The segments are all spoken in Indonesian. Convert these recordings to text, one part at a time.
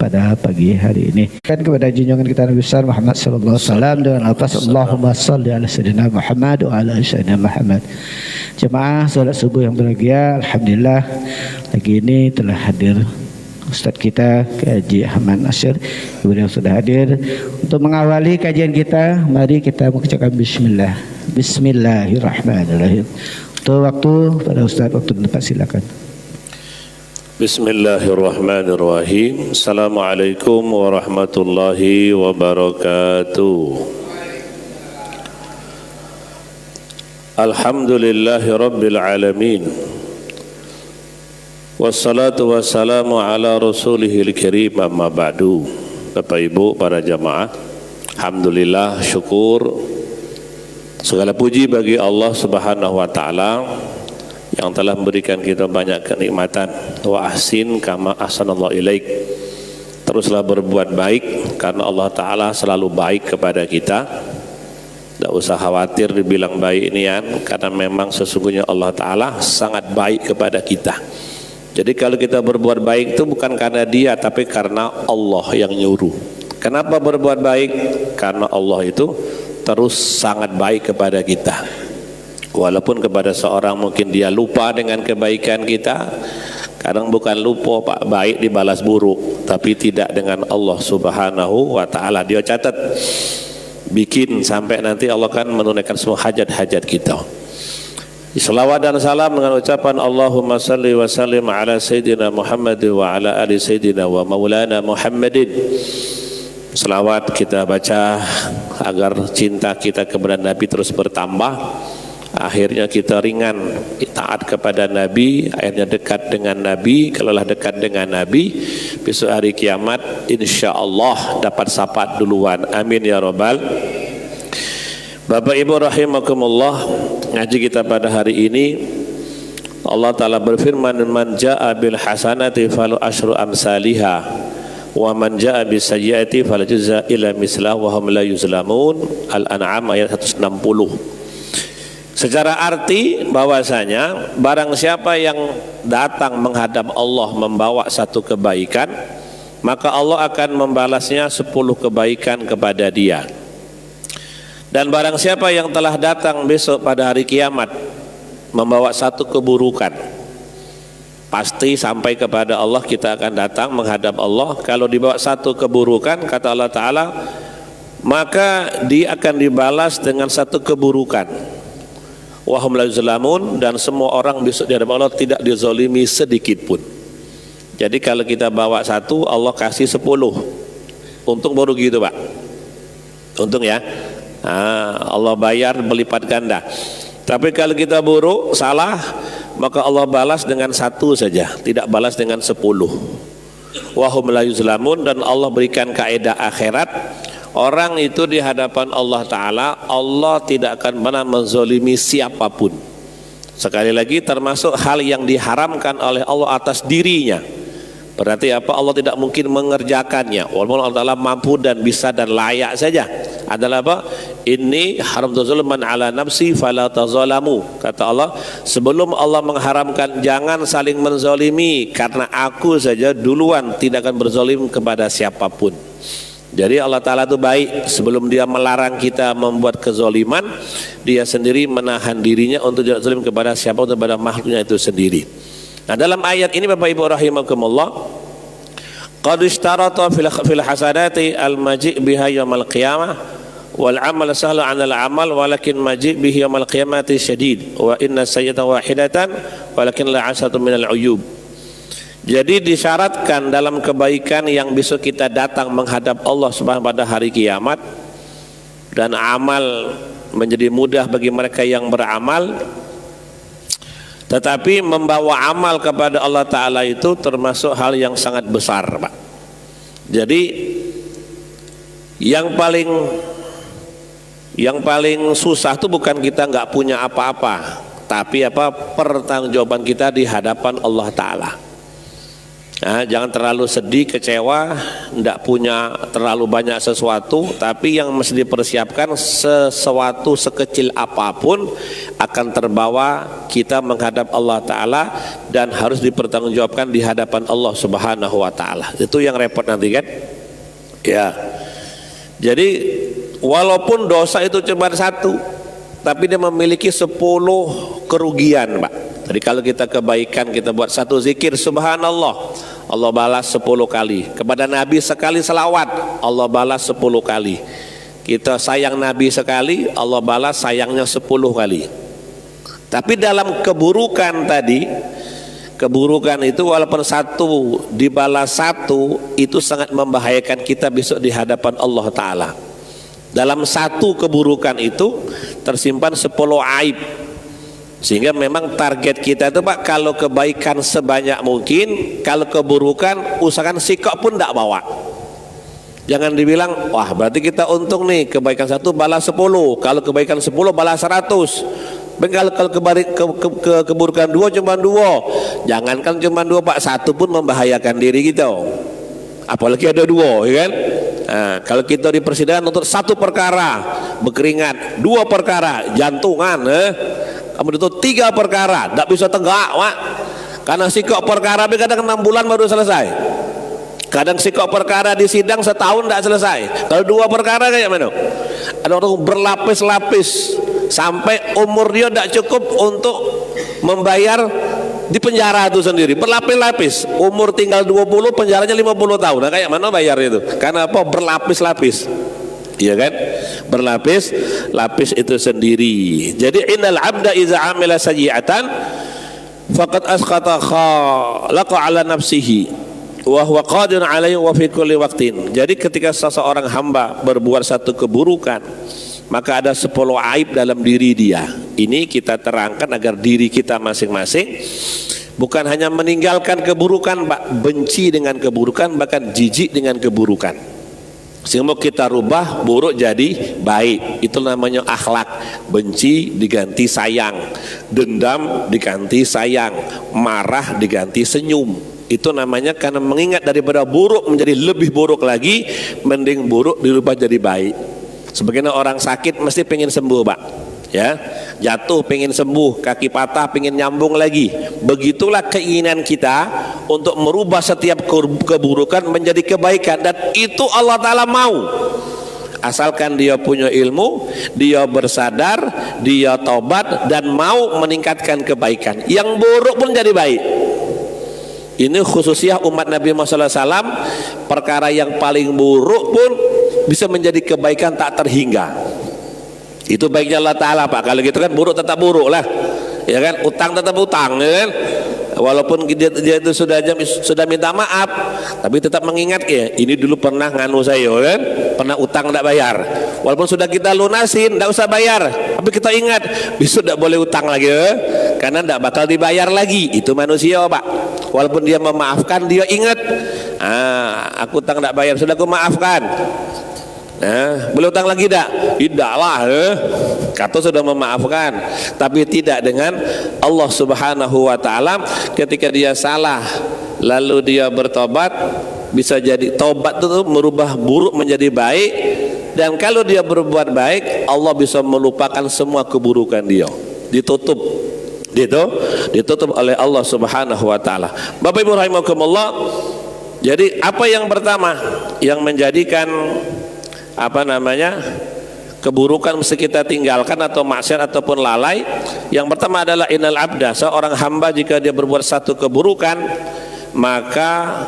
pada pagi hari ini. Kan kepada junjungan kita Nabi besar Muhammad sallallahu alaihi wasallam dengan alfaz Allahumma shalli ala sayyidina Muhammad wa ala ali sayyidina Muhammad. Jemaah salat subuh yang berbahagia, alhamdulillah pagi ini telah hadir Ustaz kita Haji Ahmad Nasir, beliau sudah hadir untuk mengawali kajian kita. Mari kita mengucapkan bismillah. Bismillahirrahmanirrahim. Untuk waktu pada Ustaz, waktu depan silakan. Bismillahirrahmanirrahim. Assalamualaikum warahmatullahi wabarakatuh. Alhamdulillahi rabbil alamin. Wassalatu wassalamu ala rasulihil karim, amma ba'du. Bapak Ibu, para jamaah, alhamdulillah, syukur, segala puji bagi Allah Subhanahu wa taala yang telah memberikan kita banyak kenikmatan. Wa ahsin kama ahsanallahu ilaik. Teruslah berbuat baik karena Allah taala selalu baik kepada kita. Tidak usah khawatir dibilang baik ini karena memang sesungguhnya Allah taala sangat baik kepada kita. Jadi kalau kita berbuat baik itu bukan karena dia, tapi karena Allah yang nyuruh. Kenapa berbuat baik? Karena Allah itu terus sangat baik kepada kita. Walaupun kepada seorang mungkin dia lupa dengan kebaikan kita. Kadang bukan lupa Pak, baik dibalas buruk. Tapi tidak dengan Allah Subhanahu wa ta'ala. Dia catat, bikin sampai nanti Allah akan menunaikan semua hajat-hajat kita. Salawat dan salam dengan ucapan Allahumma salli wa sallim ala Sayyidina Muhammad wa ala ali Sayyidina wa maulana Muhammadin. Salawat kita baca agar cinta kita kepada Nabi terus bertambah. Akhirnya kita ringan taat kepada Nabi, akhirnya dekat dengan Nabi. Kalaulah dekat dengan Nabi, besok hari kiamat insya-Allah dapat syafaat duluan. Amin ya rabbal. Bapak Ibu rahimakumullah, ngaji kita pada hari ini Allah Ta'ala berfirman, man ja'a bil hasanati falu asyru amsalihha wa man ja'a bis sayyiati falajza ila mislah wa hum la yuzlamun. Al-An'am ayat 160. Secara arti bahwasanya barang siapa yang datang menghadap Allah membawa satu kebaikan, maka Allah akan membalasnya 10 kebaikan kepada dia. Dan barang siapa yang telah datang besok pada hari kiamat membawa satu keburukan, pasti sampai kepada Allah kita akan datang menghadap Allah. Kalau dibawa satu keburukan, kata Allah Ta'ala, maka dia akan dibalas dengan satu keburukan. Wahum la yuzlamun, dan semua orang besok di hadapan Allah tidak dizalimi sedikit pun. Jadi kalau kita bawa satu, Allah kasih 10. Untung baru gitu Pak. Untung ya. Allah bayar berlipat ganda. Tapi kalau kita buruk, salah, maka Allah balas dengan 1 saja, tidak balas dengan 10. Wahum la yuzlamun, dan Allah berikan kaidah akhirat, orang itu di hadapan Allah Ta'ala, Allah tidak akan pernah menzalimi siapapun. Sekali lagi, termasuk hal yang diharamkan oleh Allah atas dirinya. Berarti apa? Allah tidak mungkin mengerjakannya. Walaupun Allah Ta'ala mampu dan bisa dan layak saja. Adalah apa? Ini haram zulman ala nafsi fala tazalamu. Kata Allah, sebelum Allah mengharamkan jangan saling menzalimi, karena aku saja duluan tidak akan berzalim kepada siapapun. Jadi Allah Ta'ala itu baik. Sebelum dia melarang kita membuat kezaliman, dia sendiri menahan dirinya untuk tidak zalim kepada siapapun, kepada makhluknya itu sendiri. Nah, dalam ayat ini Bapak Ibu rahimakumullah, qad ishtarata fil hasanati al-maji' biha yaumil qiyamah wal amal sahlu 'anil amal walakin maji' bihi yaumil qiyamati syadid wa inna sayyatan wahidatan walakin la 'asatu minal 'uyub. Jadi disyaratkan dalam kebaikan yang besok kita datang menghadap Allah Subhanahu pada hari kiamat, dan amal menjadi mudah bagi mereka yang beramal. Tetapi membawa amal kepada Allah Ta'ala itu termasuk hal yang sangat besar Pak. Jadi yang paling susah itu bukan kita nggak punya apa-apa, tapi apa? Pertanggungjawaban kita di hadapan Allah Ta'ala. Nah, jangan terlalu sedih, kecewa, tidak punya terlalu banyak sesuatu, tapi yang mesti dipersiapkan sesuatu sekecil apapun akan terbawa kita menghadap Allah Ta'ala dan harus dipertanggungjawabkan di hadapan Allah Subhanahu Wa Ta'ala. Itu yang repot nanti kan? Ya. Jadi walaupun dosa itu cuma satu, tapi dia memiliki 10 kerugian, Pak. Jadi kalau kita kebaikan, kita buat satu zikir subhanallah, Allah balas 10 kali. Kepada Nabi sekali selawat, Allah balas 10 kali. Kita sayang Nabi sekali, Allah balas sayangnya 10 kali. Tapi dalam keburukan tadi, keburukan itu walaupun satu dibalas satu, itu sangat membahayakan kita besok di hadapan Allah Ta'ala. Dalam satu keburukan itu tersimpan 10 aib. Sehingga memang target kita itu, Pak, kalau kebaikan sebanyak mungkin, kalau keburukan usahakan sikap pun tidak bawa. Jangan dibilang, wah berarti kita untung nih, kebaikan satu balas 10, kalau kebaikan 10 balas 100. Kalau keburukan 2 cuma 2. Jangankan cuma 2, Pak, satu pun membahayakan diri kita. Apalagi ada 2, ya kan? Nah, kalau kita di persidangan untuk 1 perkara berkeringat, 2 perkara jantungan, kamu itu 3 perkara, tidak bisa tegak, Pak. Karena sikap perkara kadang 6 bulan baru selesai. Kadang sikap perkara di sidang setahun tidak selesai. Kalau 2 perkara kayak mana? Ada orang berlapis-lapis sampai umur dia tidak cukup untuk membayar di penjara itu sendiri. Berlapis-lapis. Umur tinggal 20, penjaranya 50 tahun. Nah, kayak mana bayar itu? Karena apa? Berlapis-lapis. Iya kan? Berlapis-lapis itu sendiri. Jadi innal abda iza amila sayyi'atan faqad asqata khalaqa ala nafsihi wa huwa qadirun alaihi wa fi kulli waqtin. Jadi ketika seseorang hamba berbuat satu keburukan, maka ada 10 aib dalam diri dia. Ini kita terangkan agar diri kita masing-masing bukan hanya meninggalkan keburukan, Pak, benci dengan keburukan, bahkan jijik dengan keburukan. Sehingga kita rubah buruk jadi baik. Itu namanya akhlak. Benci diganti sayang, dendam diganti sayang, marah diganti senyum. Itu namanya karena mengingat daripada buruk menjadi lebih buruk lagi, mending buruk dirubah jadi baik. Sebagaimana orang sakit mesti pengen sembuh, Pak. Ya, jatuh pengen sembuh, kaki patah pengen nyambung lagi. Begitulah keinginan kita untuk merubah setiap keburukan menjadi kebaikan, dan itu Allah Ta'ala mau. Asalkan dia punya ilmu, dia bersadar, dia tobat dan mau meningkatkan kebaikan. Yang buruk pun jadi baik. Ini khususnya umat Nabi Muhammad SAW, perkara yang paling buruk pun bisa menjadi kebaikan tak terhingga. Itu baiknya Allah Ta'ala, Pak. Kalau gitu kan buruk tetap buruk lah, ya kan? Utang tetap utang, ya kan? Walaupun dia itu sudah minta maaf, tapi tetap mengingat, ya ini dulu pernah nganu saya, kan? Pernah utang tidak bayar. Walaupun sudah kita lunasin, tidak usah bayar, tapi kita ingat besok tidak boleh utang lagi, ya? Karena tidak bakal dibayar lagi. Itu manusia, Pak. Walaupun dia memaafkan, dia ingat, aku utang tidak bayar, sudah aku maafkan. Boleh utang lagi tidak? Tidaklah, kata sudah memaafkan. Tapi tidak dengan Allah Subhanahu Wa Ta'ala. Ketika dia salah lalu dia bertobat, bisa jadi tobat itu merubah buruk menjadi baik. Dan kalau dia berbuat baik, Allah bisa melupakan semua keburukan dia. Ditutup oleh Allah Subhanahu Wa Ta'ala. Bapak Ibu rahimakumullah. Jadi apa yang pertama yang menjadikan keburukan mesti kita tinggalkan, atau maksiat ataupun lalai? Yang pertama adalah innal abda, seorang hamba jika dia berbuat satu keburukan, maka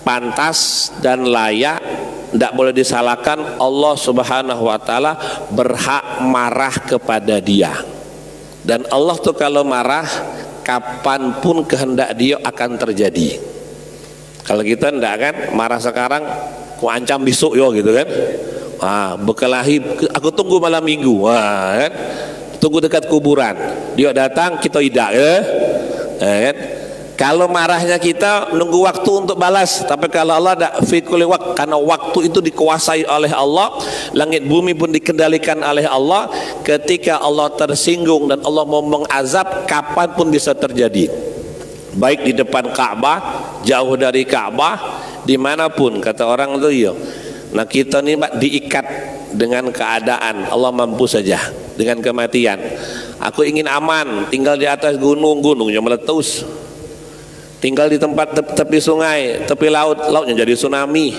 pantas dan layak, tidak boleh disalahkan, Allah Subhanahu Wa Ta'ala berhak marah kepada dia. Dan Allah tuh kalau marah, kapanpun kehendak dia akan terjadi. Kalau kita tidak kan, marah sekarang ku ancam besok yo gitu kan. Berkelahi, aku tunggu malam minggu, kan? Tunggu dekat kuburan, dia datang kita tidak, kan? Kalau marahnya kita nunggu waktu untuk balas, tapi kalau Allah tidak fikul waqt, karena waktu itu dikuasai oleh Allah, langit bumi pun dikendalikan oleh Allah. Ketika Allah tersinggung dan Allah mau mengazab, kapanpun bisa terjadi. baik di depan Ka'bah, jauh dari Ka'bah, dimanapun kata orang itu yo. Nah kita nih Pak diikat dengan keadaan, Allah mampu saja dengan kematian. Aku ingin aman, tinggal di atas gunung, gunungnya meletus. Tinggal di tempat tepi sungai, tepi laut, lautnya jadi tsunami.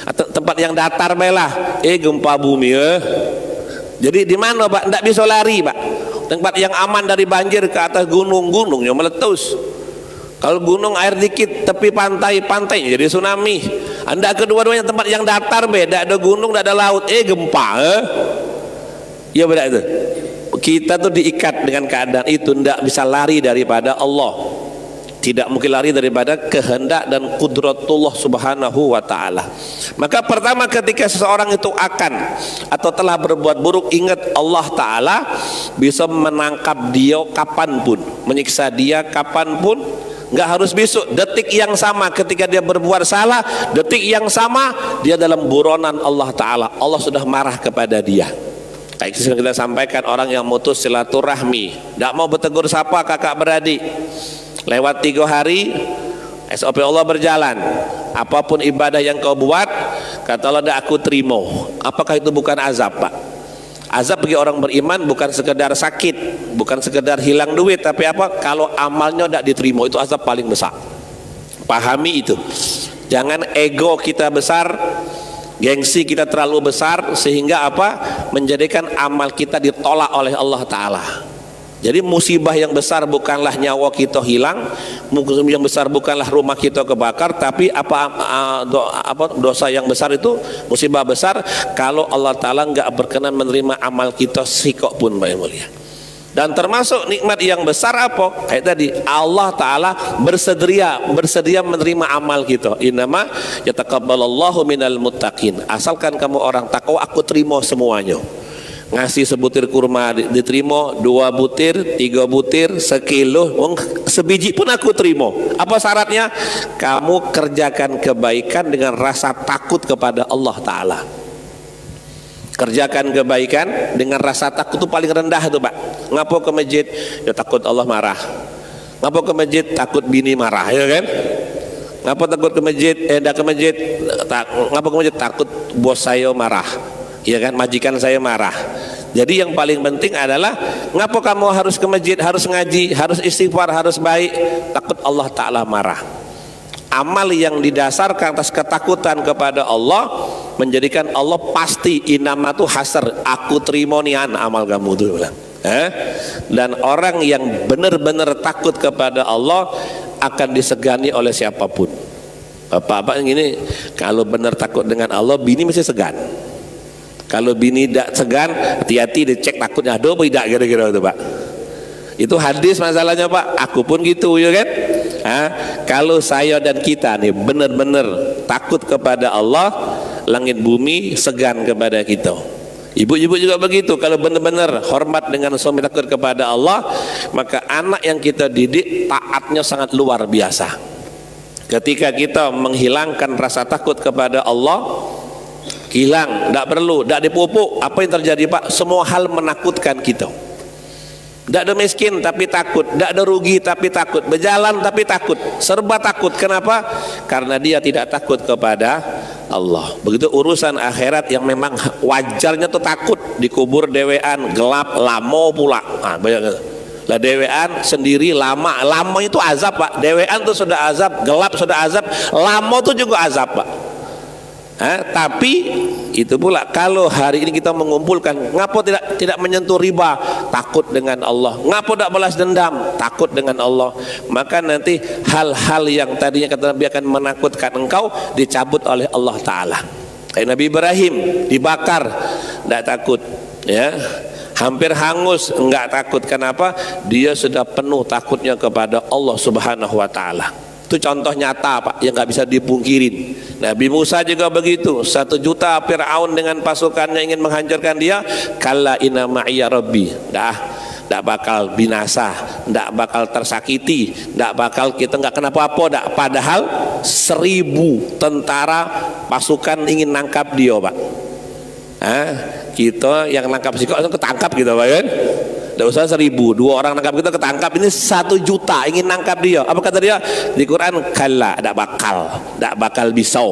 Atau tempat yang datar belah, gempa bumi ya. Jadi di mana Pak? Tidak bisa lari Pak. Tempat yang aman dari banjir ke atas gunung, gunungnya meletus. Kalau gunung air dikit, tepi pantai, pantainya jadi tsunami. Anda kedua-duanya tempat yang datar beda, ada gunung, tidak ada laut, gempa. Ya beda itu. Kita tuh diikat dengan keadaan itu, tidak bisa lari daripada Allah. Tidak mungkin lari daripada kehendak dan kudratullah subhanahu wa ta'ala. Maka pertama ketika seseorang itu akan atau telah berbuat buruk, ingat Allah ta'ala bisa menangkap dia kapanpun, menyiksa dia kapanpun. Nggak harus besok, detik yang sama ketika dia berbuat salah, detik yang sama dia dalam buronan Allah ta'ala. Allah sudah marah kepada dia. Kayak kita sampaikan, orang yang mutus silaturahmi, tidak mau bertegur sapa kakak beradik, lewat 3 hari SOP Allah berjalan. Apapun ibadah yang kau buat, kata Allah, dah aku terima. Apakah itu bukan azab Pak? Azab bagi orang beriman bukan sekedar sakit, bukan sekedar hilang duit, tapi apa? Kalau amalnya tidak diterima, itu azab paling besar. Pahami itu. Jangan ego kita besar, gengsi kita terlalu besar sehingga apa? Menjadikan amal kita ditolak oleh Allah Ta'ala. Jadi musibah yang besar bukanlah nyawa kita hilang, musibah yang besar bukanlah rumah kita kebakar, tapi dosa yang besar itu, musibah besar kalau Allah Ta'ala nggak berkenan menerima amal kita sikok pun, Pak yang mulia. Dan termasuk nikmat yang besar apa? Kayak tadi, Allah Ta'ala bersedia menerima amal kita. Innama yataqabbalallahu minal muttaqin. Asalkan kamu orang takwa, aku terima semuanya. Ngasih sebutir kurma diterima, 2 butir, 3 butir, sekilo, sebiji pun aku terima. Apa syaratnya? Kamu kerjakan kebaikan dengan rasa takut kepada Allah Ta'ala. Kerjakan kebaikan dengan rasa takut, itu paling rendah tuh Pak. Ngapo ke masjid? Ya takut Allah marah. Ngapo ke masjid? Takut bini marah, ya kan? Ngapo takut ke masjid? Ke masjid. Ngapo ke masjid? Takut bos saya marah. Ya kan, majikan saya marah. Jadi yang paling penting adalah ngapa kamu harus ke masjid, harus ngaji, harus istighfar, harus baik? Takut Allah Ta'ala marah. Amal yang didasarkan atas ketakutan kepada Allah menjadikan Allah pasti inamatu hasar, aku terima nian amal kamu tuh bilang. Dan orang yang benar-benar takut kepada Allah akan disegani oleh siapapun. Bapak-bapak ini kalau benar takut dengan Allah, bini mesti segan. Kalau bini tidak segan, hati-hati dicek takutnya ada apa tidak, kira-kira itu Pak. Itu hadis masalahnya Pak. Aku pun gitu, ya kan? Kalau saya dan kita nih benar-benar takut kepada Allah, langit bumi segan kepada kita. Ibu-ibu juga begitu. Kalau benar-benar hormat dengan suami, takut kepada Allah, maka anak yang kita didik taatnya sangat luar biasa. Ketika kita menghilangkan rasa takut kepada Allah, hilang, tidak perlu, tidak dipupuk, apa yang terjadi Pak? Semua hal menakutkan kita. Tidak ada miskin tapi takut, tidak ada rugi tapi takut, berjalan tapi takut, serba takut. Kenapa? Karena dia tidak takut kepada Allah. Begitu urusan akhirat yang memang wajarnya tuh takut, dikubur dewean, gelap, lama pula. Banyak lah dewean sendiri lama itu azab Pak. Dewean tuh sudah azab, gelap sudah azab, lama tuh juga azab Pak. Tapi itu pula kalau hari ini kita mengumpulkan, ngapo tidak menyentuh riba, takut dengan Allah. Ngapo tidak balas dendam, takut dengan Allah. Maka nanti hal-hal yang tadinya kata Nabi akan menakutkan engkau dicabut oleh Allah Ta'ala. Kayak Nabi Ibrahim dibakar, tidak takut, ya. Hampir hangus, enggak takut. Kenapa? Dia sudah penuh takutnya kepada Allah Subhanahu wa Ta'ala. Itu contoh nyata Pak, yang nggak bisa dipungkirin. Nabi Musa juga begitu. 1 juta Fir'aun dengan pasukannya ingin menghancurkan dia. Kalla inna ma'iya rabbi. Tidak bakal binasa, tidak bakal tersakiti, tidak bakal kita nggak kenapa-apa. Padahal 1000 tentara pasukan ingin nangkap dia Pak. Kita yang nangkap sih kok ketangkap gitu Pak kan? Tidak usah 1000, 2 orang nangkap kita ketangkap, ini 1 juta ingin nangkap dia. Apa kata dia di Quran? Kalla, tidak bakal bisa.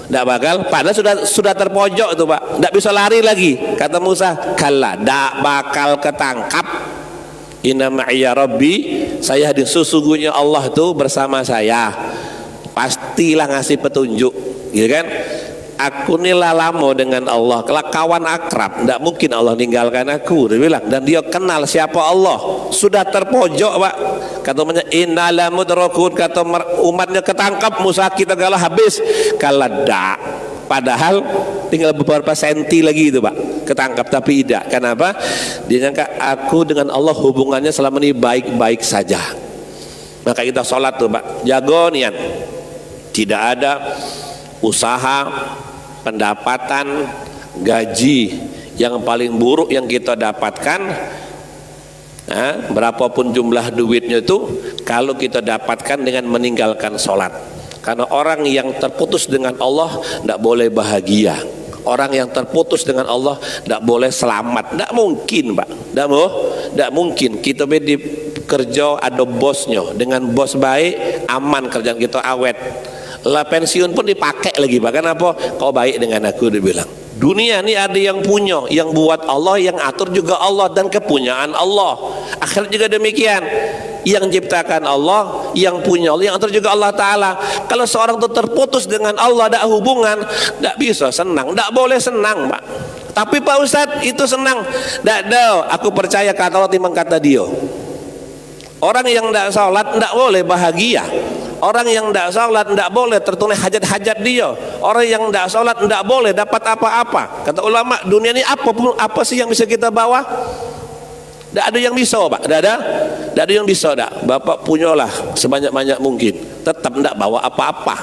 Tidak bakal, padahal sudah terpojok itu Pak, tidak bisa lari lagi. Kata Musa, kalla, tidak bakal ketangkap. Inna ma'iya Rabbi, saya sesungguhnya Allah itu bersama saya, pastilah ngasih petunjuk, gitu kan? Aku ini lama dengan Allah, kawan akrab, tidak mungkin Allah ninggalkan aku, dia bilang. Dan dia kenal siapa Allah, sudah terpojok Pak. Kata umatnya, innala mudrakun, kata umatnya ketangkap, Musa kita galah habis. Kalada, padahal tinggal beberapa senti lagi itu Pak, ketangkap. Tapi tidak, kenapa? Dia nyangka aku dengan Allah hubungannya selama ini baik-baik saja. Maka kita sholat tuh Pak, jago nian, tidak ada usaha, pendapatan, gaji yang paling buruk yang kita dapatkan, berapapun jumlah duitnya itu, kalau kita dapatkan dengan meninggalkan sholat. Karena orang yang terputus dengan Allah tidak boleh bahagia. Orang yang terputus dengan Allah tidak boleh selamat. Tidak mungkin Pak, tidak mungkin. Kita di kerja ada bosnya, dengan bos baik aman kerjaan kita awet. Lah pensiun pun dipakai lagi Pak. Kenapa? Kau baik dengan aku, dia bilang. Dunia ini ada yang punya, yang buat Allah, yang atur juga Allah, dan kepunyaan Allah. Akhirat juga demikian, yang ciptakan Allah, yang punya Allah, yang atur juga Allah Ta'ala. Kalau seorang itu terputus dengan Allah, ada hubungan, tidak bisa senang, tidak boleh senang Pak. Tapi Pak Ustadz itu senang, tidak ada. Aku percaya kata Allah timbang kata dia. Orang yang tidak sholat tidak boleh bahagia. Orang yang tidak sholat tidak boleh tertunai hajat-hajat dia. Orang yang tidak sholat tidak boleh dapat apa-apa. Kata ulama, dunia ini apa sih yang bisa kita bawa? Tidak ada yang bisa Pak, tidak ada yang bisa. Bapak punyalah sebanyak-banyak mungkin, tetap tidak bawa apa-apa.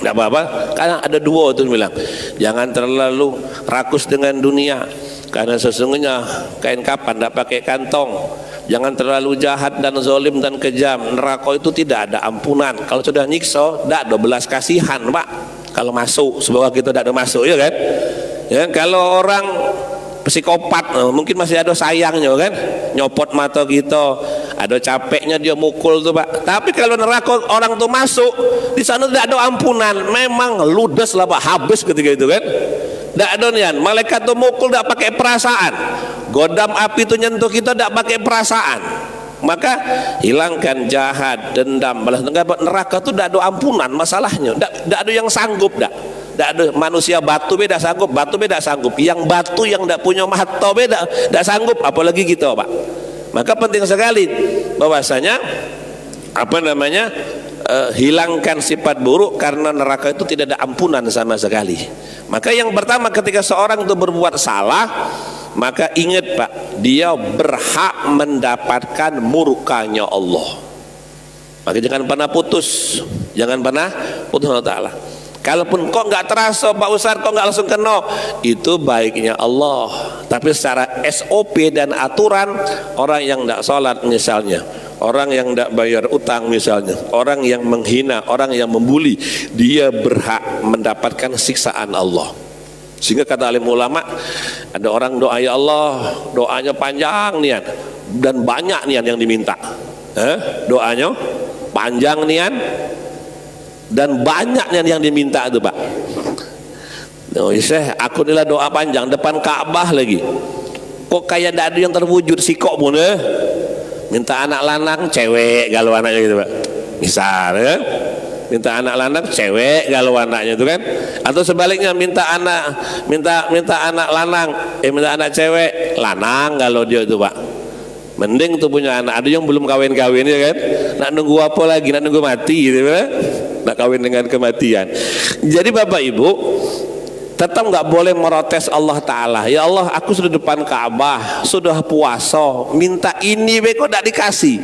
Tidak apa-apa, karena ada 2 itu bilang, jangan terlalu rakus dengan dunia, karena sesungguhnya kain kapan tidak pakai kantong. Jangan terlalu jahat dan zalim dan kejam, neraka itu tidak ada ampunan. Kalau sudah nyiksa, tidak ada belas kasihan Pak. Kalau masuk, semoga kita tidak ada masuk, ya kan? Ya, kalau orang psikopat mungkin masih ada sayangnya kan, nyopot mata kita, ada capeknya dia mukul tuh Pak. Tapi kalau neraka orang tuh masuk, di sana tidak ada ampunan. Memang ludes lah Pak, habis ketika itu kan. Tidak ada nian, malaikat tuh mukul tidak pakai perasaan. Godam api itu nyentuh kita tidak pakai perasaan. Maka hilangkan jahat, dendam, balas dendam. Neraka itu tidak ada ampunan masalahnya. Tidak ada yang sanggup. Tidak ada manusia batu beda sanggup, batu beda sanggup. Yang batu yang tidak punya mata beda tidak sanggup, apalagi kita Pak. Maka penting sekali bahwasanya hilangkan sifat buruk, karena neraka itu tidak ada ampunan sama sekali. Maka yang pertama ketika seorang itu berbuat salah, maka ingat Pak, dia berhak mendapatkan murkanya Allah. Maka jangan pernah putus, Allah Ta'ala. Kalaupun kok nggak terasa Pak Ustadz, kok nggak langsung kena, itu baiknya Allah. Tapi secara SOP dan aturan, orang yang tidak sholat misalnya, orang yang tidak bayar utang misalnya, orang yang menghina, orang yang membuli, dia berhak mendapatkan siksaan Allah. Sehingga kata alim ulama, ada orang doa, ya Allah, doanya panjang nian dan banyak nian yang diminta. Doanya panjang nian dan banyak yang diminta itu Pak. Syekh, aku nilai doa panjang depan Ka'bah lagi, kok kayak tidak ada yang terwujud. Sikok pun minta anak lanang cewek galau anaknya gitu Pak, misal ya, minta anak lanang cewek galau anaknya itu kan. Atau sebaliknya minta anak lanang minta anak cewek lanang galau dia itu Pak. Mending tuh punya anak. Ada yang belum kawin-kawin ya kan, nak nunggu apa lagi, nak nunggu mati gitu kan, nak kawin dengan kematian. Jadi Bapak Ibu tetap nggak boleh merotes Allah Ta'ala. Ya Allah, aku sudah depan Ka'bah, sudah puasa, minta ini kok tidak dikasih.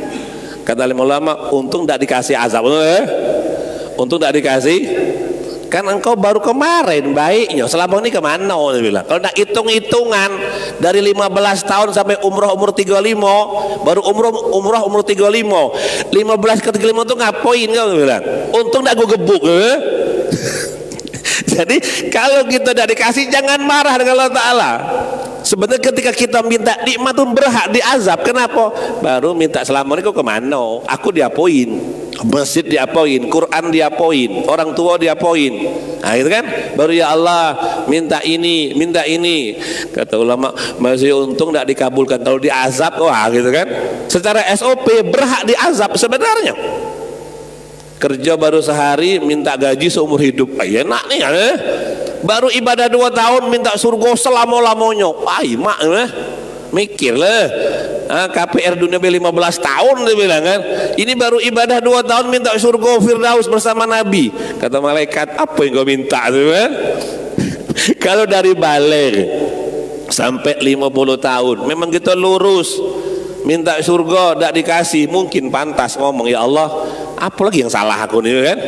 Kata ulama, untung tidak dikasih azab. Untung tidak dikasih, kan engkau baru kemarin baiknya, selama ini kemana? Dia bilang. Kalau nak hitung-hitungan dari 15 tahun sampai umroh umur 35, baru umroh umur 35, 15 ke 35 itu ngapain kau? Dia bilang. Untung tidak gue gebuk. Jadi kalau kita tidak dikasih, jangan marah dengan Allah Ta'ala. Sebenarnya ketika kita minta nikmat itu berhak diazab. Kenapa? Baru minta Assalamualaikum kemana? Aku diapoin, masjid diapoin, Quran diapoin, orang tua diapoin. Nah itu kan, baru ya Allah minta ini, minta ini. Kata ulama, masih untung tidak dikabulkan. Kalau diazab, wah gitu kan. Secara SOP berhak diazab sebenarnya. Kerja baru sehari minta gaji seumur hidup, enak nih kan? Baru ibadah 2 tahun minta surga selama-lamanya, mak mikir lah. KPR dunia 15 tahun dia bilang kan, ini baru ibadah 2 tahun minta surga Firdaus bersama Nabi. Kata malaikat, apa yang kau minta tuh kan? Kalau dari balik sampai 50 tahun memang kita lurus minta surga tidak dikasih, mungkin pantas ngomong, ya Allah apa lagi yang salah aku nih kan,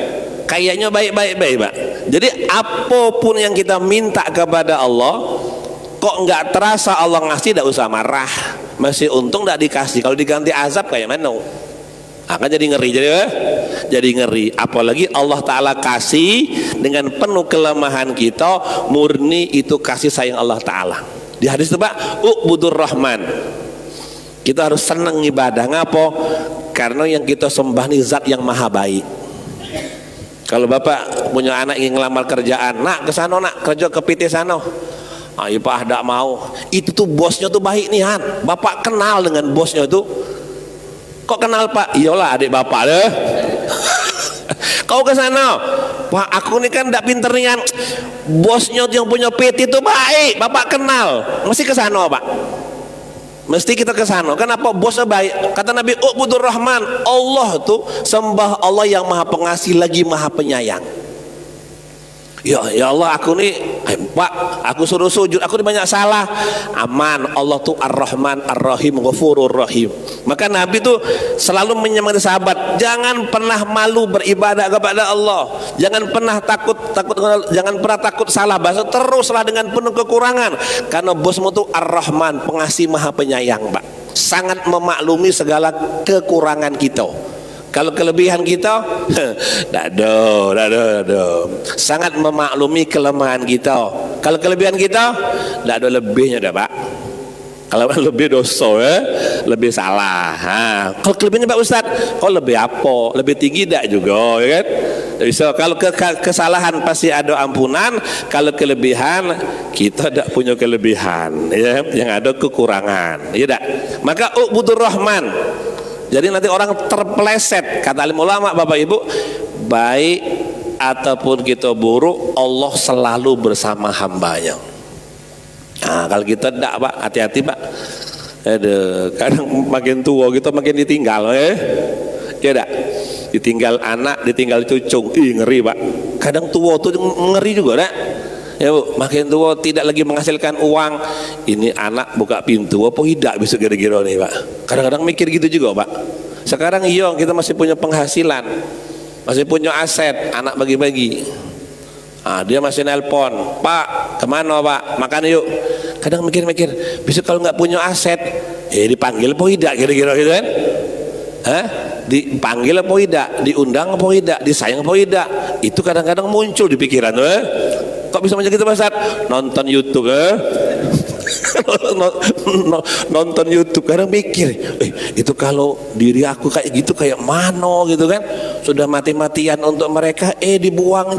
kayaknya baik-baik Pak. Jadi apapun yang kita minta kepada Allah, kok nggak terasa Allah ngasih, tidak usah marah, masih untung tidak dikasih. Kalau diganti azab kayak mana? Akan jadi ngeri, jadi ngeri. Apalagi Allah Ta'ala kasih dengan penuh kelemahan kita, murni itu kasih sayang Allah Ta'ala. Di hadis itu Pak, u'budur rahman, kita harus senang ibadah. Ngapo? Karena yang kita sembah ini zat yang maha baik. Kalau bapak punya anak ingin ngelamar kerjaan, nak ke sana nak, kerja ke PT sana. Ayo Pak, tidak mau. Itu tuh bosnya tuh baik nih Han. Bapak kenal dengan bosnya tuh. Kok kenal Pak? Iyalah adik bapak deh. Kau ke sana, Pak aku ini kan tidak pinter nih kan. Bosnya yang punya PT itu baik, bapak kenal. Mesti ke sana Pak. Mesti kita ke sana. Kenapa? Bosnya baik. Kata Nabi, u'budur rahman, Allah tuh sembah Allah yang maha pengasih lagi maha penyayang. Ya Allah aku nih Pak, aku suruh sujud, aku banyak salah. Aman, Allah tuh Ar-Rahman Ar-Rahim Ghafurur Rahim. Maka Nabi tuh selalu menyemangati sahabat, jangan pernah malu beribadah kepada Allah. Jangan pernah takut jangan pernah takut salah bahasa, teruslah dengan penuh kekurangan. Karena bosmu tuh Ar-Rahman, pengasih maha penyayang, Pak. Sangat memaklumi segala kekurangan kita. Kalau kelebihan kita, dado. Sangat memaklumi kelemahan kita. Kalau kelebihan kita, dado lebihnya dah Pak. Kalau lebih dosa lebih salah. Kalau kelebihannya Pak Ustaz, kok lebih apa? Lebih tinggi tak juga, ya kan? So, kalau kesalahan pasti ada ampunan. Kalau kelebihan kita tidak punya kelebihan, ya, yang ada kekurangan, ya tak? Maka u'budur rahman. Jadi nanti orang terpeleset. Kata alim ulama Bapak Ibu, baik ataupun kita buruk, Allah selalu bersama hambanya. Nah kalau kita tidak Pak, hati-hati Pak. Kadang makin tua kita makin ditinggal, ya tak? Ditinggal anak, ditinggal cucu, ngeri Pak. Kadang tua tuh ngeri juga tak? Ya Bu, makin tua tidak lagi menghasilkan uang, ini anak buka pintu apa tidak bisa kira-kira nih Pak. Kadang-kadang mikir gitu juga Pak. Sekarang iya kita masih punya penghasilan, masih punya aset, anak bagi-bagi. Dia masih nelpon, Pak kemana Pak, makan yuk. Kadang mikir-mikir, bisa kalau nggak punya aset, dipanggil apa tidak kira-kira gitu kan? Dipanggil apa tidak, diundang apa tidak, disayang apa tidak, itu kadang-kadang muncul di pikiran. Kok bisa macam gitu Pak Ustaz? Nonton YouTube nonton YouTube, kadang mikir itu kalau diri aku kayak gitu kayak mana gitu kan, sudah mati-matian untuk mereka, dibuang,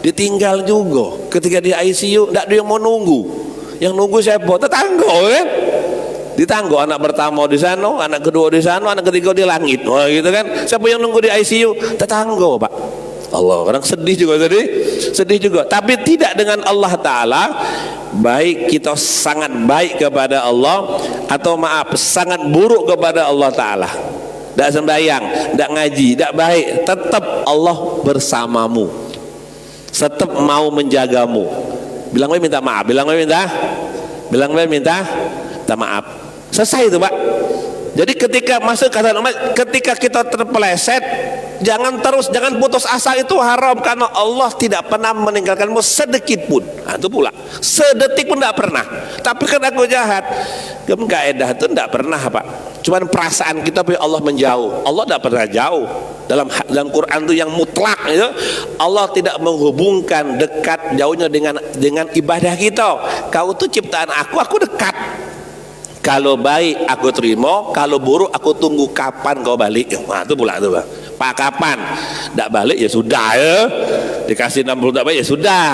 ditinggal juga. Ketika di ICU tidak ada yang mau nunggu, yang nunggu siapa? Tetangga kan, ditanggo anak pertama di sana, anak kedua di sana, anak ketiga di langit. Wah gitu kan, siapa yang nunggu di ICU? Tetangga Pak. Allah, orang sedih juga. Tapi tidak dengan Allah Ta'ala. Baik kita sangat baik kepada Allah, atau maaf sangat buruk kepada Allah Ta'ala, tidak sembahyang, tidak ngaji, tidak baik, tetap Allah bersamamu, tetap mau menjagamu. Bilang minta maaf, bilang minta maaf. Selesai itu Pak. Jadi ketika masuk kata umat, ketika kita terpeleset, jangan putus asa, itu haram. Karena Allah tidak pernah meninggalkanmu sedikit pun. Itu pula, sedetik pun tidak pernah. Tapi kan aku jahat, kaedah itu tidak pernah Pak. Cuman perasaan kita Allah menjauh. Allah tidak pernah jauh. Dalam Quran itu yang mutlak itu, Allah tidak menghubungkan dekat jauhnya dengan ibadah kita. Kau tuh ciptaan aku dekat. Kalau baik aku terima, kalau buruk aku tunggu kapan kau balik. Nah, itu pula tuh, Pak, kapan? Tidak balik ya sudah ya. Dikasih 60 tidak balik ya sudah.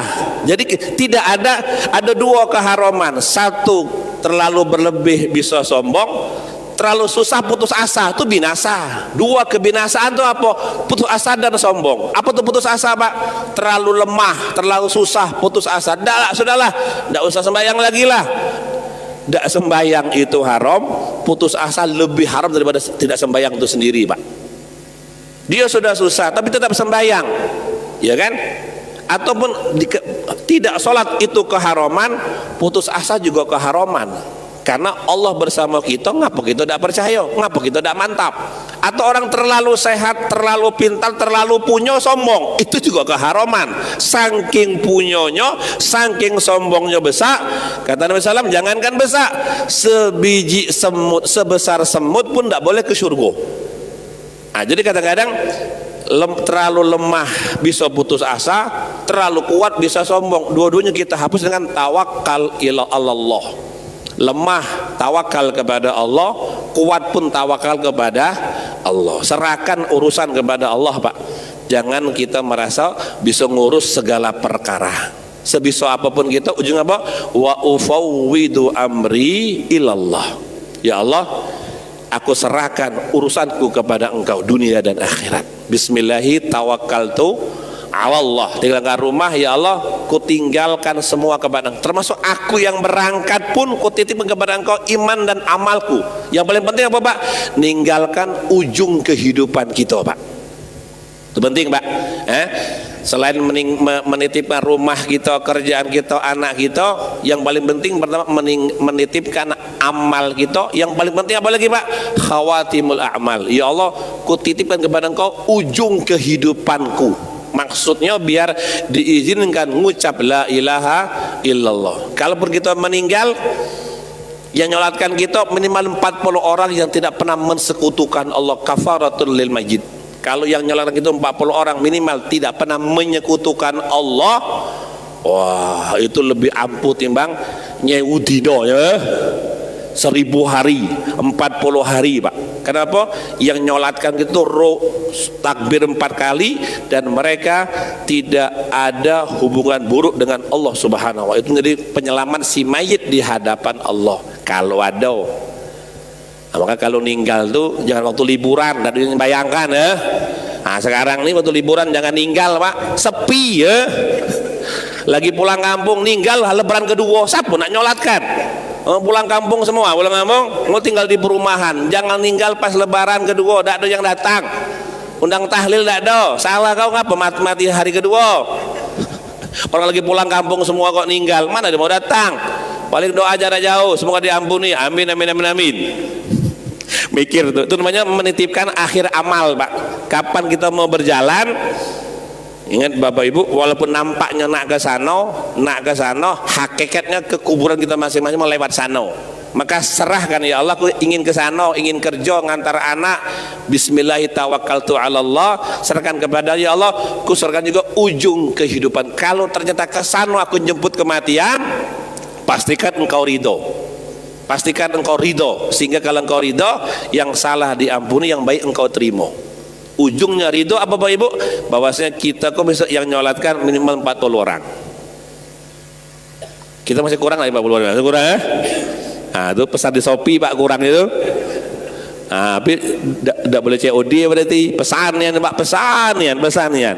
Jadi tidak ada dua keharaman. Satu, terlalu berlebih bisa sombong. Terlalu susah putus asa itu binasa. Dua kebinasaan itu apa? Putus asa dan sombong. Apa tuh putus asa, Pak? Terlalu lemah, terlalu susah putus asa. Sudahlah, tidak usah sembahyang lagi lah. Tidak sembahyang itu haram, putus asa lebih haram daripada tidak sembahyang itu sendiri, Pak. Dia sudah susah tapi tetap sembahyang, ya kan? Ataupun tidak sholat itu keharaman, putus asa juga keharaman. Karena Allah bersama kita, ngapa kita tidak percaya, ngapa kita tidak mantap. Atau orang terlalu sehat, terlalu pintar, terlalu punya, sombong, itu juga keharaman. Saking punyonya, saking sombongnya besar. Kata Nabi SAW, jangankan besar, sebiji semut, sebesar semut pun tidak boleh ke surga. Nah, jadi kadang-kadang terlalu lemah bisa putus asa, terlalu kuat bisa sombong. Dua-duanya kita hapus dengan tawakal ila Allah. Lemah tawakal kepada Allah, kuat pun tawakal kepada Allah. Serahkan urusan kepada Allah, Pak. Jangan kita merasa bisa ngurus segala perkara. Sebisa apapun kita, ujung apa? Wa ufawwidu amri ilallah. Ya Allah, aku serahkan urusanku kepada Engkau dunia dan akhirat. Bismillahi tawakkaltu Allah. Tinggalkan rumah, ya Allah, ku tinggalkan semua kepada Engkau. Termasuk aku yang berangkat pun ku titipkan kepada Engkau iman dan amalku. Yang paling penting apa, Pak? Ninggalkan ujung kehidupan kita, Pak. Itu penting, Pak. Selain menitipkan rumah kita, kerjaan kita, anak kita, yang paling penting pertama menitipkan amal kita. Yang paling penting apa lagi, Pak? Khawatimul a'mal. Ya Allah, ku titipkan kepada Engkau ujung kehidupanku. Maksudnya biar diizinkan ngucap la ilaha illallah. Kalaupun kita meninggal, yang nyolatkan kita minimal 40 orang yang tidak pernah mensekutukan Allah, kafaratul lil majid. Kalau yang nyolatkan kita 40 orang minimal tidak pernah menyekutukan Allah, wah, itu lebih ampuh timbang nyewu dino ya. 1000 hari, 40 hari, Pak. Kenapa? Yang nyolatkan itu takbir 4 kali dan mereka tidak ada hubungan buruk dengan Allah Subhanahu wa ta'ala. Itu menjadi penyelaman si mayit di hadapan Allah. Kalau ada, maka kalau meninggal tuh jangan waktu liburan. Tadi bayangkan ya. Nah, sekarang ini waktu liburan jangan ninggal, Pak. Sepi ya. Lagi pulang kampung ninggal lebaran kedua, siapa nak nyolatkan? Pulang kampung semua, pulang kampung, mau tinggal di perumahan. Jangan ninggal pas lebaran kedua, tidak ada yang datang. Undang tahlil tidak ada. Salah kau ngapa mati hari kedua? Orang lagi pulang kampung semua kok ninggal, mana dia mau datang? Paling doa jarak jauh, semoga diampuni. Amin, amin, amin, amin. Mikir tuh, itu namanya menitipkan akhir amal, Pak. Kapan kita mau berjalan? Ingat Bapak Ibu, walaupun nampaknya nak ke sana, hakikatnya ke kuburan kita masing-masing mau lewat sana. Maka serahkan, ya Allah, aku ingin ke sana, ingin kerja ngantar anak. Bismillahi tawakkaltu ala Allah. Serahkan kepada ya Allah, ku serahkan juga ujung kehidupan. Kalau ternyata ke sana aku jemput kematian, pastikan engkau ridho. Pastikan engkau ridho, sehingga kalau engkau ridho, yang salah diampuni, yang baik engkau terima. Ujungnya ridho apa, Bapak Ibu? Bahwasanya kita kok bisa yang nyolatkan minimal 40 orang. Kita masih kurang lagi 40 orang. Kurang ya? Nah, itu pesan di Shopee, Pak, kurang itu. Nah, tapi tidak boleh COD berarti. Pesannya, Pak, pesannya.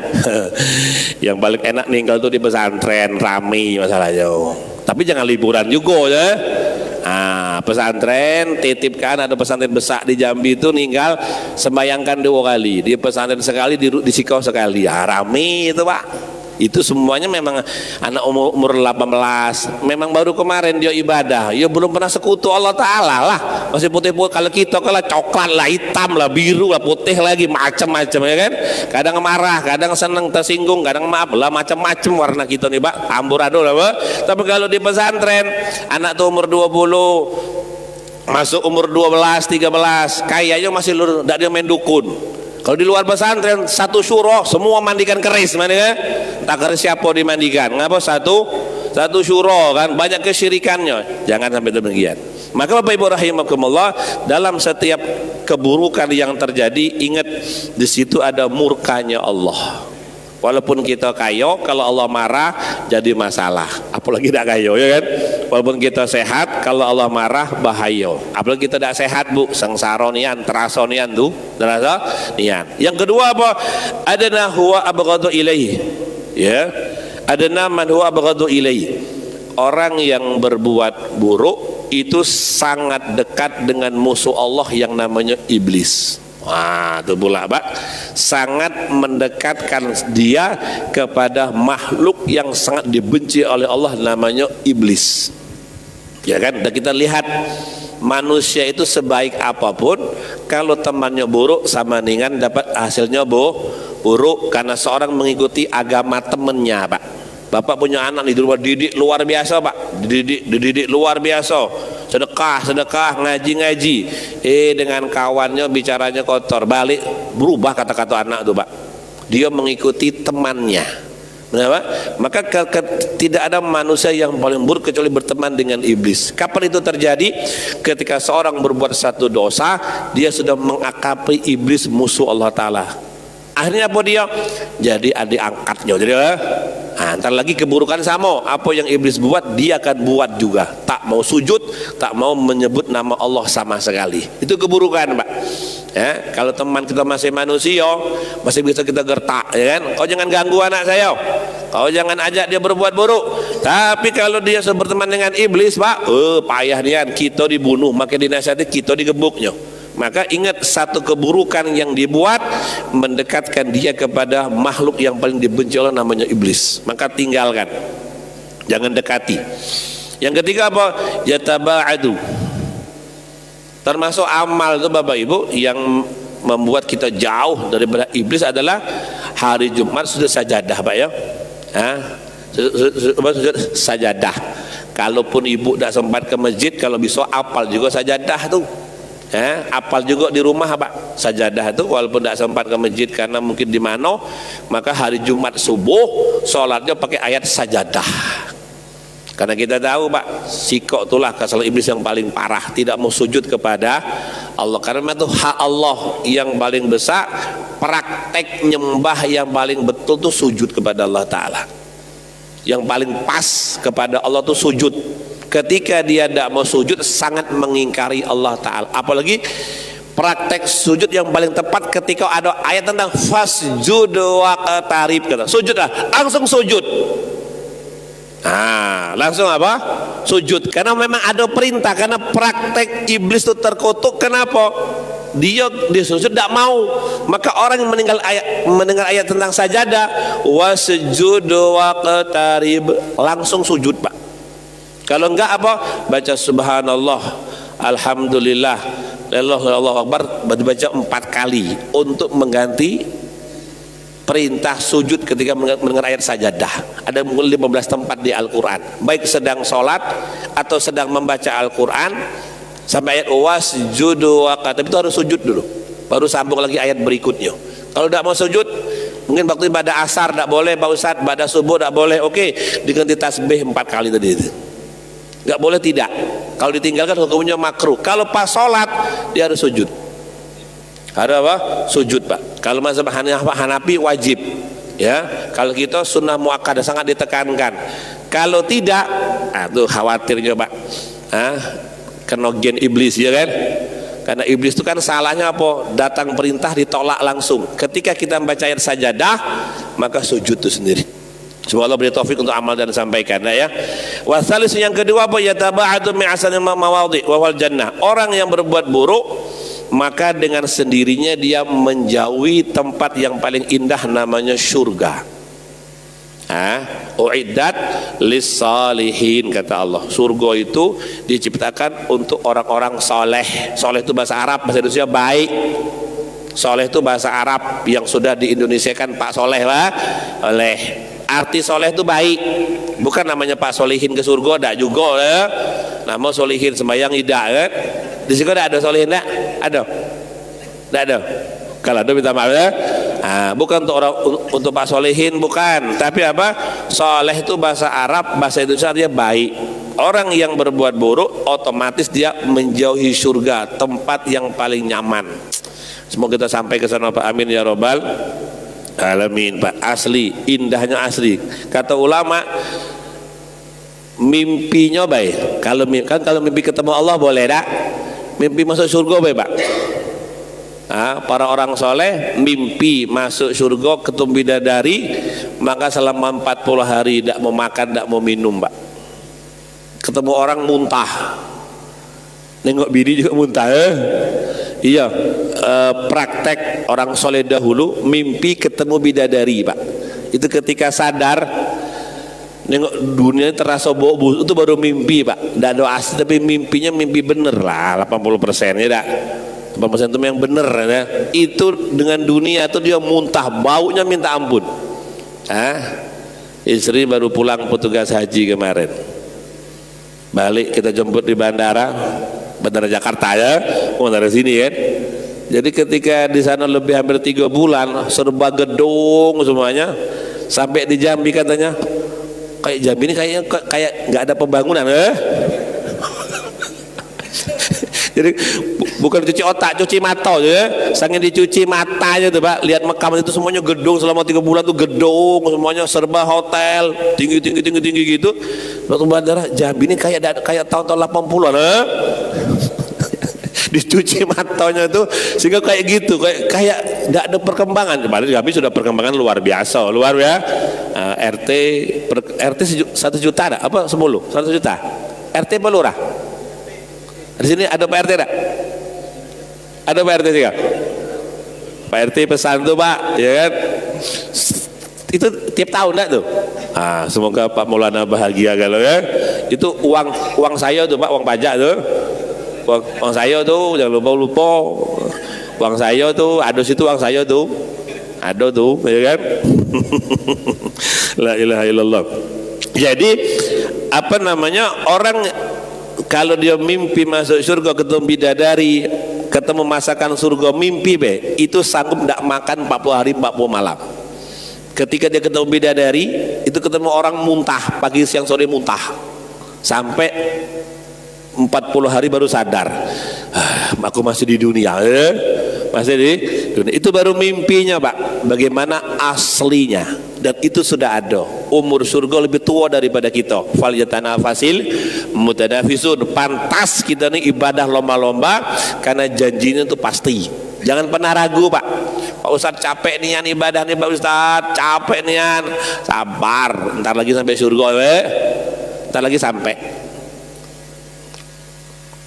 Yang paling enak ninggal tuh di pesantren, rame masalahnya. Tapi jangan liburan juga ya. Nah, pesantren titipkan, ada pesantren besar di Jambi itu ninggal sembayangkan 2 kali, di pesantren sekali, di Sikau sekali. Ya, rame itu, Pak. Itu semuanya memang anak umur 18, memang baru kemarin dia ibadah, ya belum pernah sekutu Allah Ta'ala lah, masih putih-putih. Kalau kita kalau coklat lah, hitam lah, biru lah, putih lagi, macam-macam ya kan. Kadang marah, kadang senang, tersinggung, kadang maaf lah, macam-macam warna kita nih, Pak, amburadul lah, Pak. Tapi kalau di pesantren anak tuh umur 20, masuk umur 12, 13, kayaknya masih tidak dia main dukun. Kalau di luar pesantren satu syuro semua mandikan keris, mana kan? Tak keris siapa dimandikan? Ngapa satu syuro kan? Banyak kesyirikannya. Jangan sampai demikian. Maka Bapak Ibu rahimakumullah, dalam setiap keburukan yang terjadi, ingat di situ ada murkanya Allah. Walaupun kita kayo, kalau Allah marah jadi masalah. Apalagi tidak kayo, ya kan? Walaupun kita sehat, kalau Allah marah bahaya. Apalagi kita tidak sehat, Bu, sengsara nian, terasa nian tuh, terasa nian. Yang kedua apa? Adana huwa abghadu ilaihi. Ya. Adana man huwa abghadu ilaihi. Orang yang berbuat buruk itu sangat dekat dengan musuh Allah yang namanya iblis. Wah, itu pula Pak, sangat mendekatkan dia kepada makhluk yang sangat dibenci oleh Allah namanya iblis. Ya kan? Dan kita lihat manusia itu sebaik apapun, kalau temannya buruk sama dengan dapat hasilnya buruk, karena seorang mengikuti agama temannya, Pak. Bapak punya anak di rumah, didik luar biasa, Pak. Dididik luar biasa. Sedekah, ngaji. Dengan kawannya bicaranya kotor, balik berubah kata-kata anak tuh, Pak. Dia mengikuti temannya. Kenapa? Maka tidak ada manusia yang paling buruk kecuali berteman dengan iblis. Kapan itu terjadi? Ketika seorang berbuat satu dosa, dia sudah mengakapi iblis, musuh Allah Ta'ala. Akhirnya apa dia? Jadi adik angkatnya. Jadi antar lagi keburukan sama. Apa yang iblis buat, dia akan buat juga. Tak mau sujud, tak mau menyebut nama Allah sama sekali. Itu keburukan, Pak. Ya, kalau teman kita masih manusia, masih bisa kita gertak, ya kan? Kau jangan ganggu anak saya. Kau jangan ajak dia berbuat buruk. Tapi kalau dia sudah berteman dengan iblis, Pak, payah nian, kita dibunuh, maka dinasihati kita digebuknya. Maka ingat, satu keburukan yang dibuat mendekatkan dia kepada makhluk yang paling dibenci Allah namanya iblis. Maka tinggalkan, jangan dekati. Yang ketiga apa? Yataba'adu. Termasuk amal itu Bapak Ibu yang membuat kita jauh daripada iblis adalah hari Jumat sujud sajadah, Pak ya. Sujud sajadah. Kalaupun ibu tidak sempat ke masjid, kalau bisa apal juga sajadah tuh. Apal juga di rumah, Pak, sajadah itu, walaupun tidak sempat ke masjid karena mungkin di mana, maka hari Jumat subuh sholatnya pakai ayat sajadah. Karena kita tahu, Pak, sikok itulah kesalahan iblis yang paling parah, tidak mau sujud kepada Allah. Karena itu hak Allah yang paling besar, praktek nyembah yang paling betul tuh sujud kepada Allah Ta'ala. Yang paling pas kepada Allah tuh sujud. Ketika dia tidak mau sujud, sangat mengingkari Allah Ta'ala. Apalagi praktek sujud yang paling tepat ketika ada ayat tentang fasjud waqtarib, kata sujudlah, langsung sujud. Langsung apa? Sujud. Karena memang ada perintah. Karena praktek iblis itu terkutuk. Kenapa? Dia sujud tidak mau. Maka orang yang mendengar ayat tentang sajadah, wasjud waqtarib, langsung sujud, Pak. Kalau enggak apa? Baca subhanallah, alhamdulillah, Allahu akbar, baca 4 kali untuk mengganti perintah sujud ketika mendengar ayat sajadah. Ada mungkin 15 tempat di Al-Quran, baik sedang sholat atau sedang membaca Al-Quran, sampai ayat wasjudu waqtarib itu harus sujud dulu, baru sambung lagi ayat berikutnya. Kalau tidak mau sujud, mungkin waktu pada asar tidak boleh, Pak Ustadz, pada subuh tidak boleh, oke, diganti tasbih 4 kali tadi itu. Nggak boleh tidak. Kalau ditinggalkan hukumnya makruh. Kalau pas sholat dia harus sujud. Ada apa? Sujud, Pak. Kalau mazhab Hanafi wajib. Ya. Kalau kita sunnah muakkadah sangat ditekankan. Kalau tidak, tuh khawatirnya, Pak. Kena gen iblis, ya kan? Karena iblis itu kan salahnya apa? Datang perintah ditolak langsung. Ketika kita membaca ayat sajadah, maka sujud itu sendiri. Semoga Allah beri taufik untuk amal dan sampaikan, ya. Wasalis yang kedua apa? Yataba'atu min ahsanil mawadhi wa wal jannah. Orang yang berbuat buruk, maka dengan sendirinya dia menjauhi tempat yang paling indah namanya surga. Uiddat lis-salihin, kata Allah. Surga itu diciptakan untuk orang-orang soleh. Soleh itu bahasa Arab, bahasa Indonesia baik. Soleh itu bahasa Arab yang sudah di Indonesia kan Pak Soleh lah. Oleh arti soleh itu baik, bukan namanya Pak Solihin ke surga, tidak juga ya. Nama Solihin sembahyang tidak kan. Di sini ada solehin enggak? Ada. Enggak ada. Kalau ada minta maaf ya. Nah, bukan untuk orang, untuk Pak Solehin bukan, tapi apa? Soleh itu bahasa Arab, bahasa Indonesia artinya baik. Orang yang berbuat buruk otomatis dia menjauhi surga, tempat yang paling nyaman. Semoga kita sampai ke sana Pak. Amin ya robbal alamin Pak. Asli, indahnya asli. Kata ulama, mimpinya baik. Kalau mimpi ketemu Allah boleh tak? Mimpi masuk surga baik Pak. Para orang soleh mimpi masuk surga ketemu bidadari, maka selama 40 hari tidak mau makan, tidak mau minum Pak. Ketemu orang muntah, nengok bini juga muntah. Iya, praktek orang soleh dahulu mimpi ketemu bidadari Pak. Itu ketika sadar nengok dunia terasa bau itu baru mimpi Pak. Tidak ada asli tapi mimpinya mimpi bener lah, 80% ya tak. 80% itu yang bener ya. Itu dengan dunia itu dia muntah, baunya minta ampun. Istri baru pulang petugas haji kemarin, balik kita jemput di bandara Jakarta ya, dari sini kan. Jadi ketika di sana lebih hampir 3 bulan, serba gedung semuanya. Sampai di Jambi katanya, kayak Jambi ini kayaknya kayak nggak ada pembangunan. Jadi bukan cuci otak, cuci mata ya. Sangat dicuci matanya tuh Pak. Lihat Mekah itu semuanya gedung, selama 3 bulan tuh gedung, semuanya serba hotel, tinggi gitu. Waktu bandara Jambi ini kayak tahun-tahun 80-an. Dicuci matanya tuh sehingga kayak gitu, kayak tidak ada perkembangan. Padahal Jambi sudah perkembangan luar biasa, luar ya. RT 1 juta ada apa 10? 1 juta. RT apa lurah? Di sini ada Pak RT enggak? Ada Pak RT juga? Pak RT pesan tuh Pak, ya kan? Itu tiap tahun enggak tuh? Semoga Pak Maulana bahagia kalau ya. Itu uang saya tuh Pak, uang pajak tuh. Uang saya tuh, jangan lupa. Uang saya tuh, ada situ uang saya tuh. Ada tuh, ya kan? La ilaha illallah. Jadi apa namanya, orang kalau dia mimpi masuk surga ketemu bidadari, ketemu masakan surga, mimpi itu sanggup tidak makan 40 hari 40 malam. Ketika dia ketemu bidadari, itu ketemu orang muntah, pagi siang sore muntah, sampai 40 hari baru sadar, aku masih di dunia, masih di dunia. Itu baru mimpinya Pak, bagaimana aslinya. Dan itu sudah ada. Umur surga lebih tua daripada kita. Fal yatanafasil mutanafisun. Pantas kita nih ibadah lomba-lomba, karena janjinya itu pasti. Jangan pernah ragu Pak. Pak Ustadz capek nian ibadah nih Pak Ustadz, capek nian. Sabar, ntar lagi sampai surga ntar lagi sampai.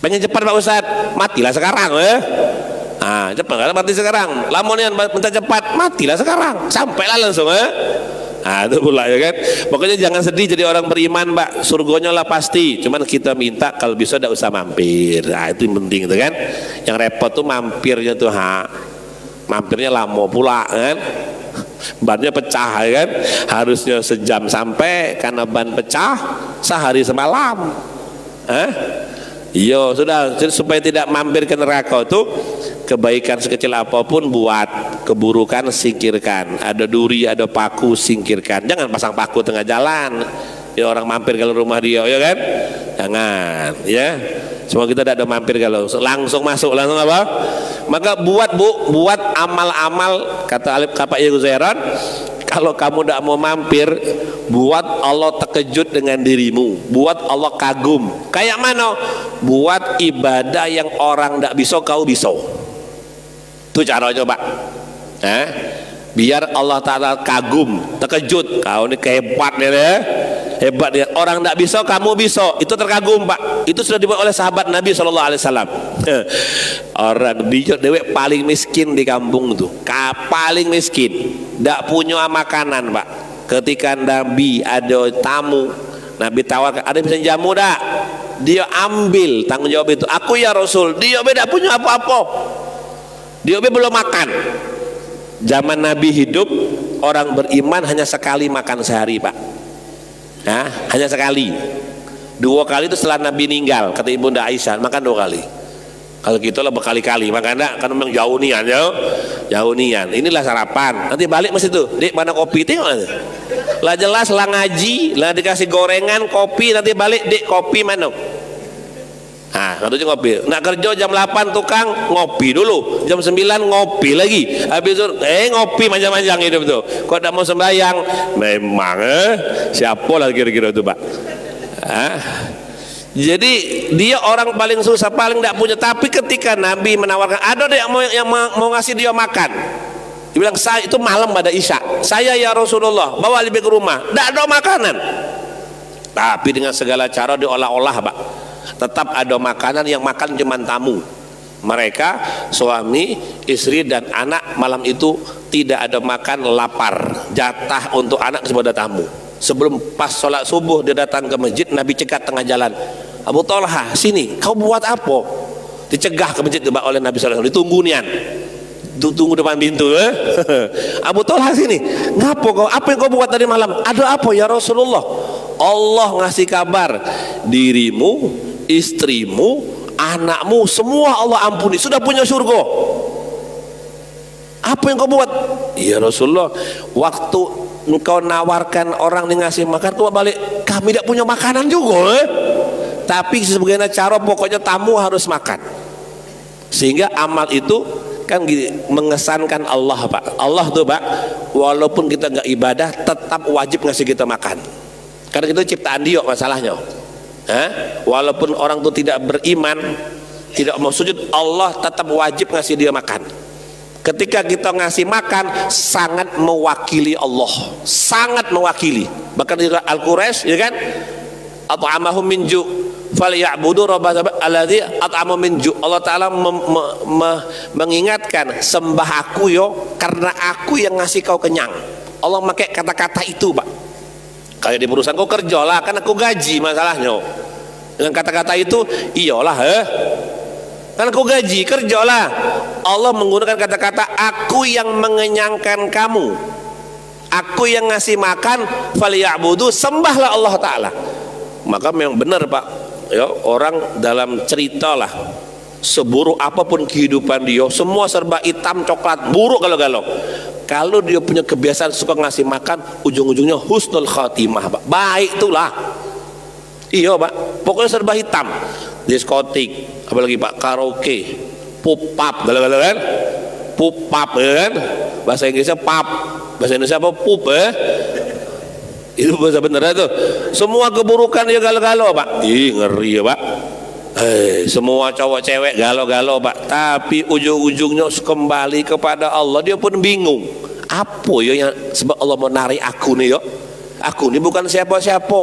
Pengen cepat Pak Ustadz, matilah sekarang cepat kan mati sekarang. Lamun yang minta cepat, matilah sekarang, sampailah langsung itu pula ya kan. Pokoknya jangan sedih jadi orang beriman Pak, surganya lah pasti. Cuman kita minta kalau bisa tidak usah mampir. Itu yang penting itu kan. Yang repot tuh mampirnya tuh mampirnya lama pula kan. Bannya pecah ya kan. Harusnya sejam sampai, karena ban pecah sehari semalam. Iya sudah, supaya tidak mampir ke neraka tuh, kebaikan sekecil apapun buat, keburukan singkirkan. Ada duri, ada paku, singkirkan. Jangan pasang paku tengah jalan. Ya orang mampir kalau rumah dia, ya kan? Jangan, ya. Semua kita tidak ada mampir kalau langsung masuk, langsung apa? Maka buat amal-amal, kata Alif Kapak Yaguzairan, kalau kamu tidak mau mampir, buat Allah terkejut dengan dirimu, buat Allah kagum. Kayak mana? Buat ibadah yang orang tidak bisa, kau bisa. Itu caranya Pak. Biar Allah Ta'ala kagum, terkejut. Kau ini kehebat ya. Hebat dia. Orang tidak bisa, kamu bisa. Itu terkagum Pak. Itu sudah dibuat oleh sahabat Nabi SAW. Orang dia dewek paling miskin di kampung itu, paling miskin, tidak punya makanan Pak. Ketika Nabi ada tamu, Nabi tawarkan, ada bisa jamu dak? Dia ambil tanggung jawab itu. Aku ya Rasul. Dia tidak punya apa-apa. Dia belum makan. Zaman Nabi hidup, orang beriman hanya sekali makan sehari Pak. Hanya sekali. 2 kali itu setelah Nabi meninggal, kata Ibunda Aisyah, makan 2 kali. Kalau gitu lah berkali-kali, makanya kan memang jauh nian, jauh nian. Inilah sarapan. Nanti balik mesti tuh, Dek mana kopi, tengok nanti. Lah jelas lah ngaji, lah dikasih gorengan, kopi, nanti balik, Dek kopi mana? Nah, katanya ngopi. Nak kerja jam 8 tukang ngopi dulu, jam 9 ngopi lagi. Habis itu ngopi manjang-manjang hidup tuh. Kok tak mau sembahyang? Memang siapa lah kira-kira itu, Pak? Jadi dia orang paling susah, paling tidak punya. Tapi ketika Nabi menawarkan, ada deh yang mau ngasih dia makan. Dia bilang, saya itu malam pada Isya, saya ya Rasulullah bawa lebih ke rumah, tidak ada makanan. Tapi dengan segala cara diolah-olah, Pak, tetap ada makanan. Yang makan cuma tamu. Mereka suami, istri dan anak malam itu tidak ada makan, lapar. Jatah untuk anak kepada tamu. Sebelum pas sholat subuh dia datang ke masjid, Nabi cegat tengah jalan. Abu Talha, sini, kau buat apa? Dicegah ke masjid oleh Nabi SAW. Ditunggu nian, tunggu depan pintu. Abu Talha, sini, ngapa kau? Apa yang kau buat tadi malam? Ada apa ya Rasulullah? Allah ngasih kabar, dirimu, istrimu, anakmu semua Allah ampuni, sudah punya surga. Apa yang kau buat? Ya Rasulullah, waktu engkau nawarkan orang yang ngasih makan, kau balik, kami tidak punya makanan juga. Tapi sebagaimana cara, pokoknya tamu harus makan. Sehingga amal itu kan mengesankan Allah, Pak. Allah tuh, Pak, walaupun kita nggak ibadah tetap wajib ngasih kita makan. Karena itu ciptaan dia masalahnya. Walaupun orang itu tidak beriman, tidak mau sujud, Allah tetap wajib ngasih dia makan. Ketika kita ngasih makan, sangat mewakili Allah, sangat mewakili. Bahkan di Al-Quraisy, ya kan, at'amahum min ju' falyabudu rabbal alladzi at'amahum min ju'. Allah Ta'ala mengingatkan, sembah aku yo, karena aku yang ngasih kau kenyang. Allah pakai kata-kata itu, Pak. Kayak di perusahaan, kau kerjalah, kan aku gaji masalahnya. Dengan kata-kata itu, iyalah, kan aku gaji, kerjalah. Allah menggunakan kata-kata, aku yang mengenyangkan kamu, aku yang ngasih makan, falyabudu, sembahlah Allah Ta'ala. Maka memang benar, Pak, ya, orang dalam cerita lah, seburuk apapun kehidupan dia, semua serba hitam, coklat, buruk galau-galau, kalau dia punya kebiasaan suka ngasih makan, ujung-ujungnya husnul khatimah, Pak. Baik itulah. Iya, Pak, pokoknya serba hitam. Diskotik, apalagi, Pak, karaoke, pupap, galau-galau kan, pupap, kan, bahasa Inggrisnya pub, bahasa Indonesia apa, pup, itu bahasa bener itu. Semua keburukan dia galau-galau, Pak. Ih, ngeri ya, Pak. Semua cowok cewek galau-galau, Pak. Tapi ujung-ujungnya kembali kepada Allah. Dia pun bingung, apa ya yang sebab Allah mau narik aku nih, ya. Aku ini bukan siapa-siapa,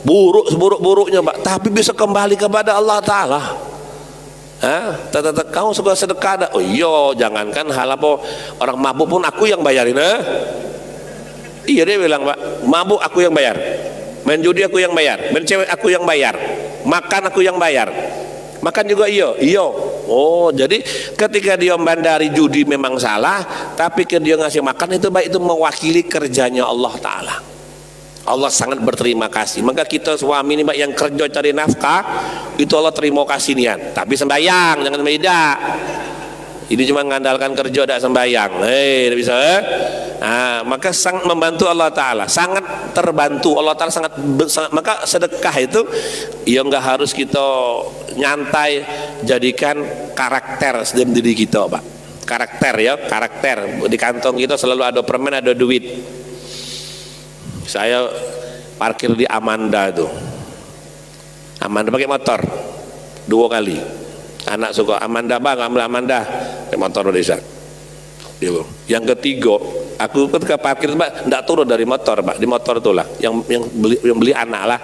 buruk seburuk-buruknya, Pak, tapi bisa kembali kepada Allah Ta'ala. Kamu suka sedekah, oh iya, jangankan hal apa, orang mabuk pun aku yang bayarin. Iya, dia bilang, Pak, mabuk aku yang bayar, main judi aku yang bayar, main cewek aku yang bayar, makan aku yang bayar, makan juga iya. Oh, jadi ketika dia bandari judi memang salah, tapi ketika dia ngasih makan itu baik, itu mewakili kerjanya Allah Ta'ala. Allah sangat berterima kasih. Maka kita suami ini, Pak, yang kerja cari nafkah, itu Allah terima kasih nian. Tapi sembahyang, jangan beda. Ini cuma mengandalkan kerja, tidak sembahyang, tidak bisa. Maka sangat membantu Allah Ta'ala, sangat terbantu Allah Ta'ala, sangat. Maka sedekah itu ya nggak harus kita nyantai, jadikan karakter dalam diri kita, Pak. Karakter, ya, karakter. Di kantong kita selalu ada permen, ada duit. Saya parkir di Amanda itu, Amanda pakai motor 2 kali. Anak suka, Amanda bang, ambil Amanda, pakai motor desa. Yang ketiga, aku ketika parkir, Pak, tidak turun dari motor, Pak, di motor itulah yang beli anak lah.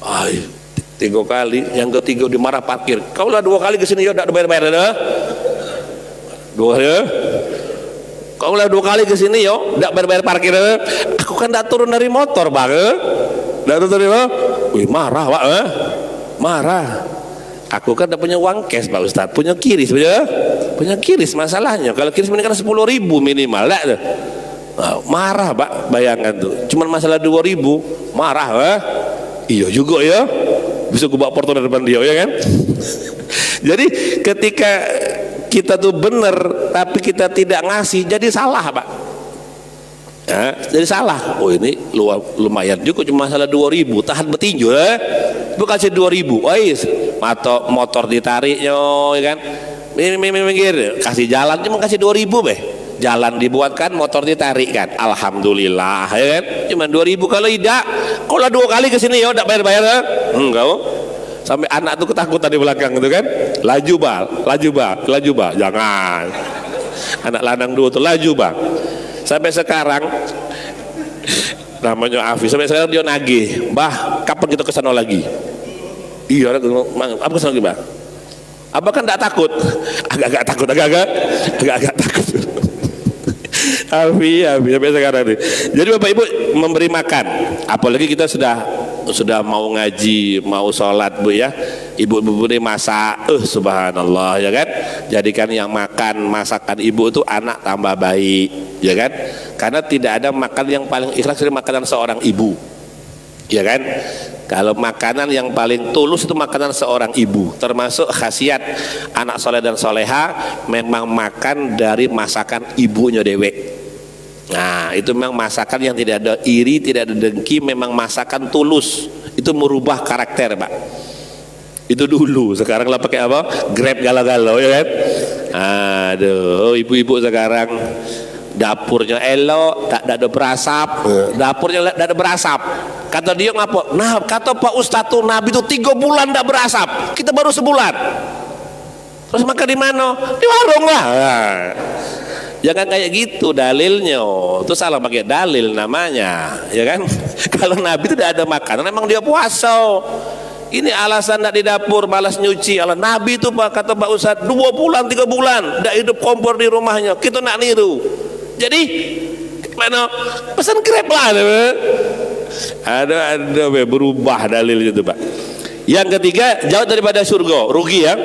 3 kali, yang ketiga dimarah parkir. Kau lah 2 kali kesini, ya tidak bayar-bayar, dah. 2 kali. Kau lah 2 kali ke sini, yo, tidak bayar parkir. Aku kan tidak turun dari motor, Bang. Tidak turun dari motor. Wih, marah, Pak. Marah. Aku kan tidak punya uang cash, Pak Ustadz. Punya kiris, punya kiris. Masalahnya kalau kiris ini kan 10.000 minimal, tak? Marah, Pak. Bayangkan tuh. Cuman masalah 2.000, marah, Iya juga, ya. bisa gue bawa Porto dari depan dia, ya kan? Jadi ketika kita tuh bener tapi kita tidak ngasih, jadi salah Pak. Ya, jadi salah. Oh ini lumayan juga, cuma masalah 2.000, tahan betinju bu kasih 2.000, atau motor ditariknya, ya kan? Minggir, kasih jalan cuma kasih 2.000 beh. Jalan dibuatkan, motor ditarik kan, alhamdulillah, ya kan? Cuma 2.000. Kalau tidak, kalau 2 kali kesini ya udah bayar ya? Enggak, sampai anak tuh ketakutan di belakang gitu kan, laju bal, jangan. Anak lanang 2 tuh laju bang. Sampai sekarang namanya Afi, sampai sekarang dia nagih, bah kapan kita kesana lagi? Iya, apa kesana lagi bang? Abah kan tidak takut, agak takut. Afi sampai sekarang nih. Jadi Bapak Ibu memberi makan, apalagi kita sudah mau ngaji, mau sholat Bu ya, ibu-ibu ini masak, subhanallah ya kan, jadikan yang makan masakan ibu itu anak tambah baik ya kan, karena tidak ada makan yang paling ikhlas dari makanan seorang ibu ya kan. Kalau makanan yang paling tulus itu makanan seorang ibu, termasuk khasiat anak soleh dan soleha memang makan dari masakan ibunya dewek. Nah itu memang masakan yang tidak ada iri, tidak ada dengki, memang masakan tulus. Itu merubah karakter Pak. Itu dulu, sekarang lah pakai apa? Grab galau-galau ya kan. Aduh, ibu-ibu sekarang dapurnya elok, tak ada berasap, dapurnya tak ada berasap. Kata dia ngapa? Nah kata Pak Ustadz tuh Nabi tuh 3 bulan tak berasap, kita baru sebulan. Terus makan di mana? Di warung lah. Jangan kayak gitu dalilnya, itu salah pakai dalil namanya, ya kan? Kalau Nabi itu tidak ada makanan, memang dia puasa. Ini alasan tidak di dapur, balas nyuci. Allah Nabi itu Pak, kata Pak Ustadz 2 bulan 3 bulan tidak hidup kompor di rumahnya. Kita nak niru. Jadi mana pesan Grab lah, ada berubah dalil itu Pak. Yang ketiga, jauh daripada surga, rugi ya.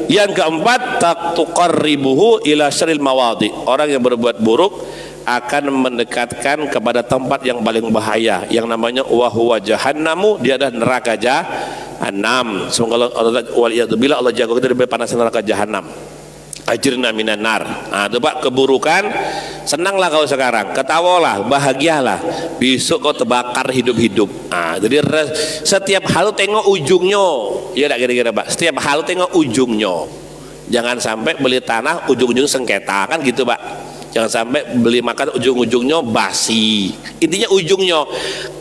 Yang keempat, taqtuqarribuhu ila syarril mawadi. Orang yang berbuat buruk akan mendekatkan kepada tempat yang paling bahaya, yang namanya wa huwa jahannamu, dia adalah neraka jahanam. Semoga Allah jaga kita dari panas neraka jahanam. Ajirna minan nar. Nah, itu Pak, keburukan. Senanglah kau sekarang, ketawalah, bahagialah. Besok kau terbakar hidup-hidup. Nah, jadi setiap hal tengok ujungnya. Ya enggak kira-kira Pak? Setiap hal tengok ujungnya. Jangan sampai beli tanah ujung-ujung sengketa kan gitu Pak. Jangan sampai beli makan ujung-ujungnya basi. Intinya ujungnya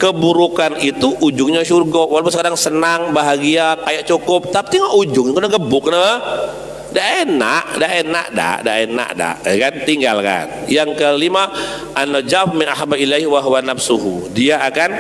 keburukan itu ujungnya surga. Walaupun sekarang senang, bahagia, kayak cukup, tapi tengok ujungnya kena gebuk kena. Dah enak, ya kan? Tinggalkan. Yang kelima, an-najaf min ahabba ilaihi wa huwa nafsuhu. Dia akan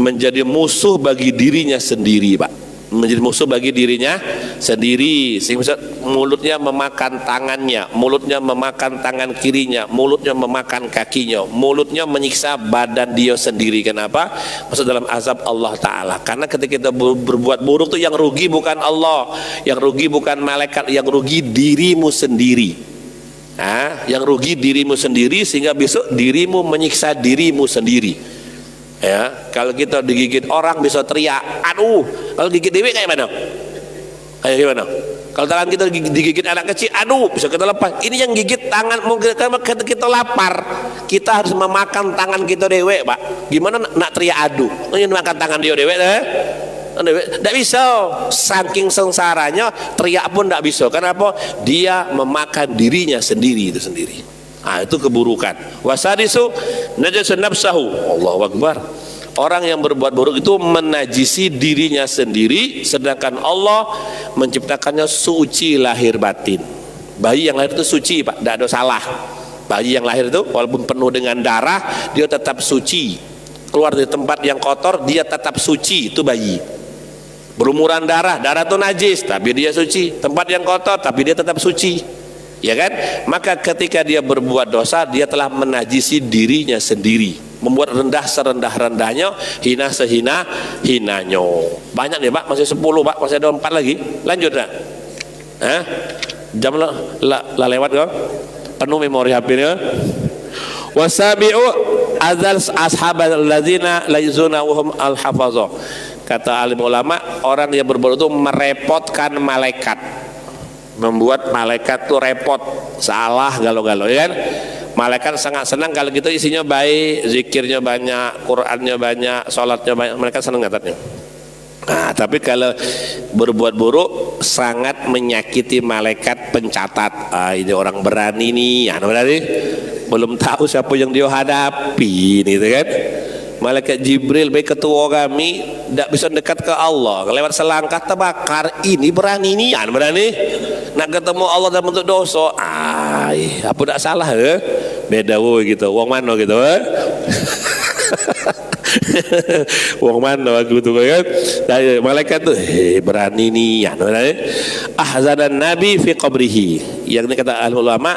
menjadi musuh bagi dirinya sendiri, Pak. Menjadi musuh bagi dirinya sendiri, sehingga mulutnya memakan tangannya, mulutnya memakan tangan kirinya, mulutnya memakan kakinya, mulutnya menyiksa badan dia sendiri. Kenapa? Masuk dalam azab Allah Ta'ala. Karena ketika kita berbuat buruk tuh yang rugi bukan Allah, yang rugi bukan malaikat, yang rugi dirimu sendiri. Nah, yang rugi dirimu sendiri, sehingga besok dirimu menyiksa dirimu sendiri. Ya, kalau kita digigit orang bisa teriak, aduh. Kalau gigit dewi kayak mana? Kayak gimana? Kalau tangan kita digigit anak kecil, aduh, bisa kita lepas. Ini yang gigit tangan, mungkin kita lapar, kita harus memakan tangan kita dewe, Pak. Gimana nak teriak aduh? Ini makan tangan dia dewe, tidak bisa. Saking sengsaranya teriak pun tidak bisa. Kenapa? Dia memakan dirinya sendiri itu sendiri. Nah, itu keburukan. Wasadisu najasun nafsahu. Allahu Akbar. Orang yang berbuat buruk itu menajisi dirinya sendiri, sedangkan Allah menciptakannya suci lahir batin. Bayi yang lahir itu suci, Pak, tidak ada salah. Bayi yang lahir itu walaupun penuh dengan darah, dia tetap suci. Keluar dari tempat yang kotor, dia tetap suci, itu bayi. Berumuran darah itu najis, tapi dia suci. Tempat yang kotor, tapi dia tetap suci. Ya kan? Maka ketika dia berbuat dosa, dia telah menajisi dirinya sendiri, membuat rendah serendah-rendahnya, hina sehina-hinanya. Banyak nih Pak, masih 10 Pak, masih ada 4 lagi. Lanjut dah. Jam lah lewat kok. Penuh memori HP-nya. Wasabi'u adzal ashabal ladzina la yuzuna wa hum al-hafazah. Kata alim ulama, orang yang berbuat itu merepotkan malaikat, membuat malaikat tuh repot, salah galau-galau, ya kan? Malaikat sangat senang kalau kita isinya baik, zikirnya banyak, Qurannya banyak, sholatnya banyak, mereka senang katanya. Nah, tapi kalau berbuat buruk sangat menyakiti malaikat pencatat. Ini orang berani nih, ya berani. Belum tahu siapa yang dia hadapi, nih, kan? Malaikat Jibril baik ketua kami tidak bisa dekat ke Allah, lewat selangkah terbakar. Ini berani nih, ya berani. Nak ketemu Allah dalam bentuk dosa. Apa tidak salah, beda woy gitu. Wong mana gitu, wong mana aku tuh kan? Malaikat tuh berani nih, ya berani. Ahzanan Nabi fi qabrihi. Yang ini kata ahli ulama,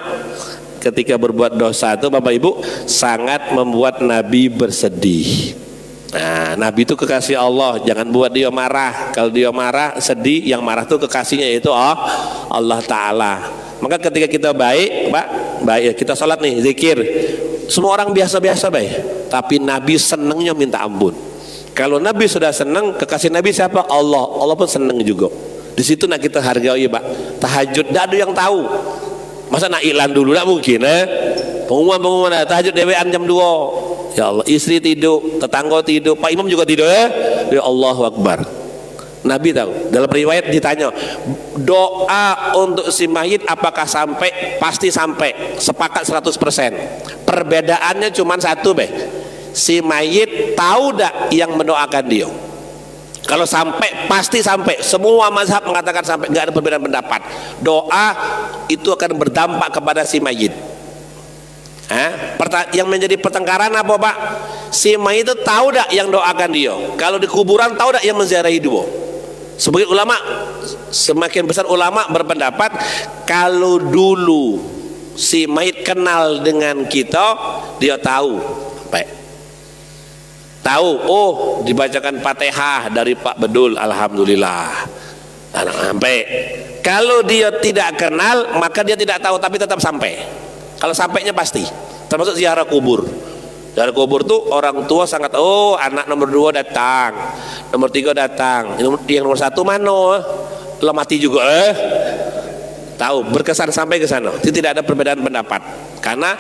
ketika berbuat dosa itu Bapak Ibu sangat membuat Nabi bersedih. Nah, Nabi itu kekasih Allah, jangan buat dia marah. Kalau dia marah, sedih, yang marah itu kekasihnya yaitu Allah Ta'ala. Maka ketika kita baik, Pak, baik kita sholat nih, zikir, semua orang biasa-biasa baik, tapi Nabi senangnya minta ampun. Kalau Nabi sudah senang, kekasih Nabi siapa? Allah. Allah pun senang juga. Di situ nak kita hargai, Pak. Tahajud, tidak ada yang tahu. Masa nak iklan dulu, tak mungkin, pengumuman tahajud dewean jam 2. Ya Allah, istri tidur, tetangga tidur, Pak Imam juga tidur, ya Allahu Akbar. Nabi tahu, dalam riwayat ditanya, doa untuk si mayit apakah sampai? Pasti sampai, sepakat 100%. Perbedaannya cuma satu, si mayit tahu tak yang mendoakan dia? Kalau sampai, pasti sampai. Semua mazhab mengatakan sampai, nggak ada perbedaan pendapat. Doa itu akan berdampak kepada si mayit. Yang menjadi pertengkaran apa, Pak? Si mayit itu tahu tak yang doakan dia? Kalau di kuburan tahu tak yang menziarahi dia? Sebagian ulama, semakin besar ulama berpendapat, kalau dulu si mayit kenal dengan kita, dia tahu, tahu, dibacakan Fatihah dari Pak Bedul, alhamdulillah. Sampai. Kalau dia tidak kenal, maka dia tidak tahu, tapi tetap sampai. Kalau sampainya pasti, termasuk ziarah kubur. Ziarah kubur tuh orang tua sangat, anak nomor 2 datang, nomor 3 datang, yang nomor 1 mana? Lo mati juga, tahu, berkesan sampai ke sana. Itu tidak ada perbedaan pendapat, karena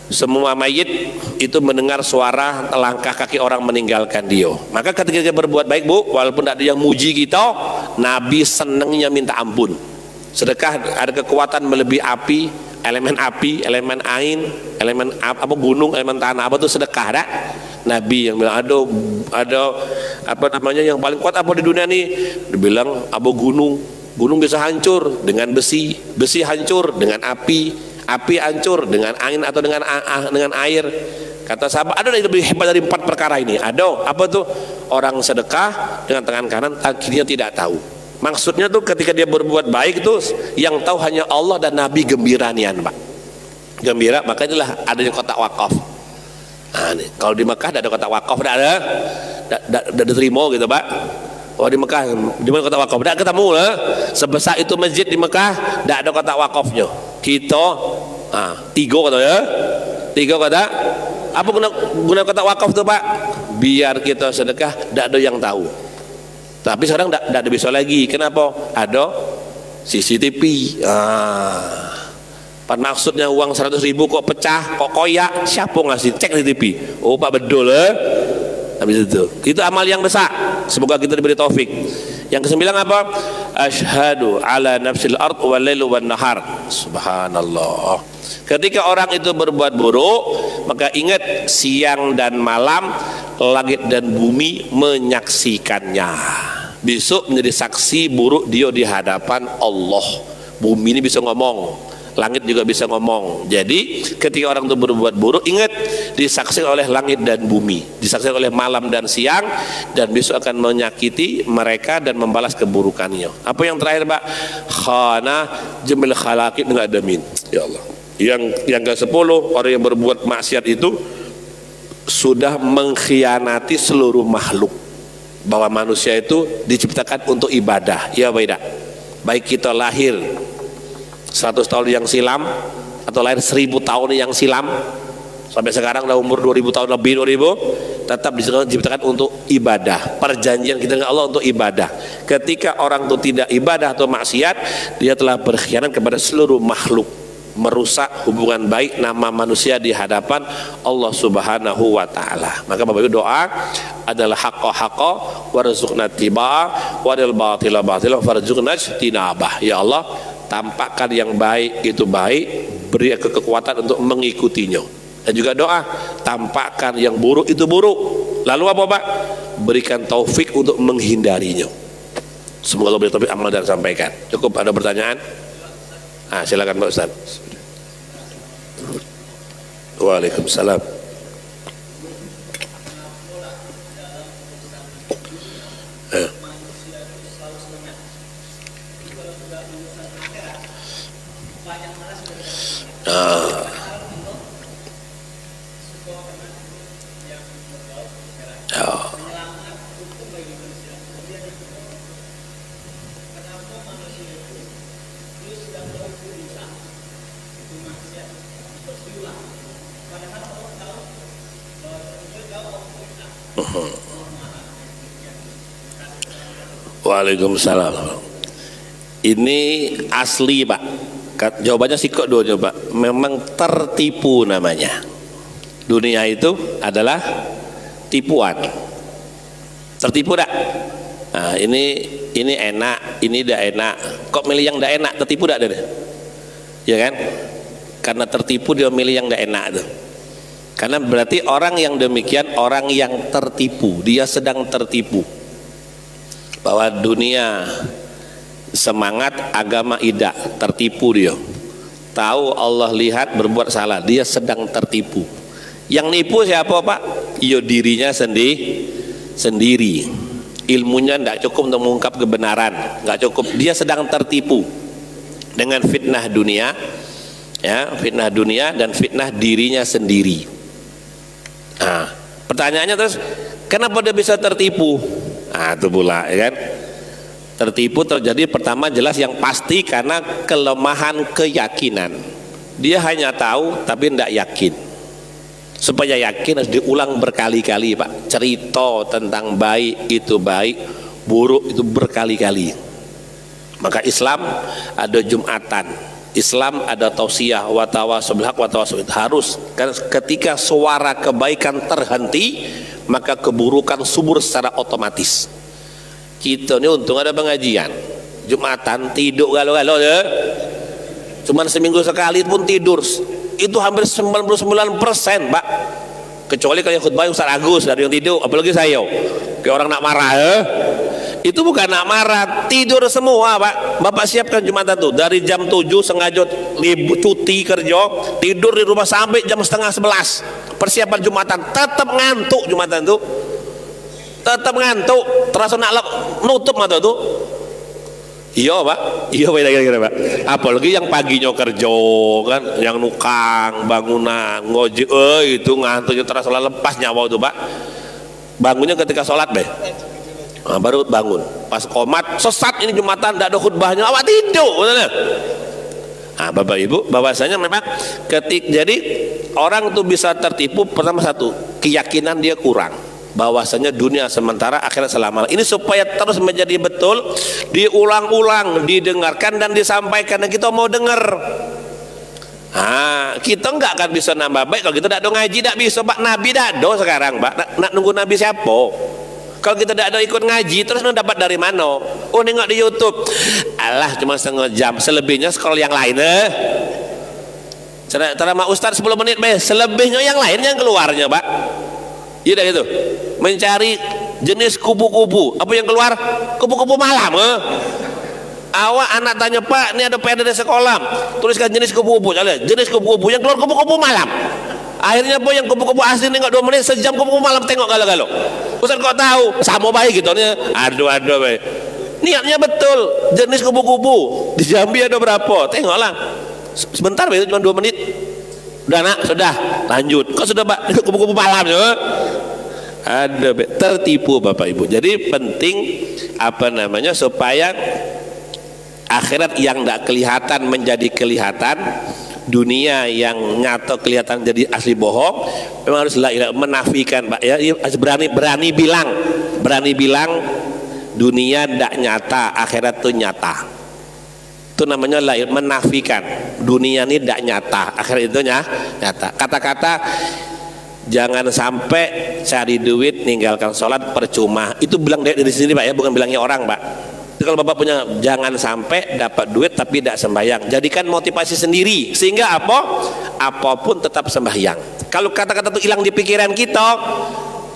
semua mayit itu mendengar suara langkah kaki orang meninggalkan dia. Maka ketika kita berbuat baik, Bu, walaupun tidak ada yang muji kita, Nabi senangnya minta ampun. Sedekah ada kekuatan melebihi api, elemen air, elemen apa gunung, elemen tanah, apa itu sedekah, ada Nabi yang bilang ada apa namanya yang paling kuat apa di dunia ini, dibilang apa gunung bisa hancur dengan besi hancur dengan api hancur dengan angin atau dengan air. Kata sahabat, ada yang lebih hebat dari 4 perkara ini. Ada apa tuh? Orang sedekah dengan tangan kanan, akhirnya tidak tahu. Maksudnya tuh ketika dia berbuat baik itu yang tahu hanya Allah dan Nabi, gembira nian, Pak. Gembira, maka inilah adanya kotak wakaf. Nah, nih, kalau di Mekah ada kotak wakaf, tidak diterima gitu, Pak. Di Mekah, di mana kotak wakaf? Tidak ketemu lah. Sebesar itu masjid di Mekah, tidak ada kotak wakafnya. Kita 3 kata ya. 3 kata. Apa guna kotak wakaf tuh, Pak? Biar kita sedekah, tidak ada yang tahu. Tapi sekarang tidak ada bisa lagi. Kenapa? Ada CCTV. Maksudnya uang 100.000 kok pecah, kok koyak, siapa ngasih? Cek di TV. Pak Bedul, habis itu amal yang besar. Semoga kita diberi taufik. Yang ke-9 apa? Asyhadu ala nafsil ard wal lailu wan nahar. Subhanallah. Ketika orang itu berbuat buruk, maka ingat siang dan malam, langit dan bumi menyaksikannya. Besok menjadi saksi buruk dia di hadapan Allah. Bumi ini bisa ngomong, langit juga bisa ngomong. Jadi ketika orang itu berbuat buruk, ingat disaksikan oleh langit dan bumi, disaksikan oleh malam dan siang, dan besok akan menyakiti mereka dan membalas keburukannya. Apa yang terakhir, Pak? Khana jamil khalaqi dengan adamin. Ya Allah. Yang ke-10, orang yang berbuat maksiat itu sudah mengkhianati seluruh makhluk. Bahwa manusia itu diciptakan untuk ibadah. Ya beda. Baik kita lahir 100 tahun yang silam atau lahir 1000 tahun yang silam, Sampai sekarang udah umur 2000 tahun lebih, 2000, tetap diciptakan untuk ibadah. Perjanjian kita dengan Allah untuk ibadah. Ketika orang itu tidak ibadah atau maksiat, dia telah berkhianat kepada seluruh makhluk, merusak hubungan baik nama manusia di hadapan Allah Subhanahu wa taala. Maka Bapak Ibu, doa adalah haqqa warzuqna tibaa wadal batila batila warzuqna tinabah. Ya Allah, tampakkan yang baik itu baik, beri kekuatan untuk mengikutinya. Dan juga doa, tampakkan yang buruk itu buruk. Lalu apa Pak? Berikan taufik untuk menghindarinya. Semoga Allah beri taufik amal dan sampaikan. Cukup, ada pertanyaan? Silakan Pak Ustaz. Waalaikumsalam. Waalaikumsalam. Ini asli Pak. Jawabannya sikok dua coba. Memang tertipu namanya. Dunia itu adalah tipuan. Tertipu dak? Nah, ini enak, ini tidak enak. Kok milih yang tidak enak? Tertipu dak deh? Ya kan? Karena tertipu dia milih yang tidak enak tuh. Karena berarti orang yang demikian orang yang tertipu, dia sedang tertipu. Bahwa dunia semangat, agama tidak, tertipu dia. Tahu Allah lihat berbuat salah, dia sedang tertipu. Yang nipu siapa Pak? Yo dirinya sendiri. Ilmunya tidak cukup untuk mengungkap kebenaran, nggak cukup. Dia sedang tertipu dengan fitnah dunia, ya, fitnah dunia dan fitnah dirinya sendiri. Nah, pertanyaannya terus, kenapa dia bisa tertipu? Nah, itu pula, ya kan? Tertipu terjadi pertama jelas yang pasti karena kelemahan keyakinan. Dia hanya tahu tapi tidak yakin. Supaya yakin harus diulang berkali-kali Pak. Cerita tentang baik itu baik, buruk itu berkali-kali. Maka Islam ada Jumatan, Islam ada tausiah, wa tawasaw bil haq wa tawasaw. Harus, karena ketika suara kebaikan terhenti, maka keburukan subur secara otomatis. Kita ini untung ada pengajian Jumatan, tidur galau-galau ya. Cuman seminggu sekali pun tidur. Itu hampir 99% Pak. Kecuali kalau khutbah Ustaz Agus dari yang tidur, apalagi saya kayak orang nak marah ya. Itu bukan nak marah, tidur semua Pak. Bapak siapkan Jumatan tuh dari jam 7 sengaja cuti kerja, tidur di rumah sampai jam setengah 11. Persiapan Jumatan, tetap ngantuk Jumatan tuh. Tetap ngantuk, terasa nak nutup mata tuh. Iya Pak, iya Pak, kira-kira Pak. Apalagi yang paginya kerja kan, yang nukang, bangunan, ngojek, itu ngantuknya terasa lepas nyawa tuh Pak. Bangunnya ketika sholat Be. Nah, baru bangun. Pas komat, sesat ini Jumatan, tidak ada khutbahnya, awak tidur. Nah, Bapak Ibu, bahwasanya memang jadi orang tuh bisa tertipu pertama satu, keyakinan dia kurang. Bahwasanya dunia sementara, akhirat selama. Ini supaya terus menjadi betul, diulang-ulang, didengarkan dan disampaikan, dan kita mau dengar. Kita nggak akan bisa nambah baik kalau kita tidak ada ngaji, tidak bisa Pak. Nabi tidak ada sekarang Pak. Nak nunggu Nabi siapa? Kalau kita tidak ada ikut ngaji, terus dapat dari mana? Oh, nengok di YouTube. Alah, cuma setengah jam, selebihnya scroll yang lain. Ceramah Ustaz 10 menit, selebihnya yang lain yang keluarnya Pak. Iya dah gitu. Mencari jenis kupu-kupu. Apa yang keluar? Kupu-kupu malam. Awak anak tanya, Pak, ini ada PR dari sekolah, tuliskan jenis kupu-kupu. Jenis kupu-kupu yang keluar kupu-kupu malam. Akhirnya apa yang kupu-kupu asli nengok 2 menit, sejam kupu-kupu malam tengok galau-galau. Ustaz kok tahu? Sama baik gitu. Aduh baik. Niatnya betul. Jenis kupu-kupu di Jambi ada berapa? Tengoklah. Sebentar itu cuma 2 menit. Udah nak, sudah lanjut. Kok sudah Pak? Kupu-kupu malam ya? Ada tertipu Bapak Ibu. Jadi penting supaya akhirat yang tidak kelihatan menjadi kelihatan, dunia yang nyata kelihatan jadi asli bohong, memang harus menafikan Pak ya, berani bilang dunia tidak nyata, akhirat itu nyata. Itu namanya menafikan, dunia ini tidak nyata, akhirat itu nyata. Kata-kata jangan sampai cari duit ninggalkan sholat percuma, itu bilang dari sini Pak ya, bukan bilangnya orang Pak. Kalau Bapak punya, jangan sampai dapat duit tapi tidak sembahyang. Jadikan motivasi sendiri sehingga apapun tetap sembahyang. Kalau kata-kata itu hilang di pikiran kita,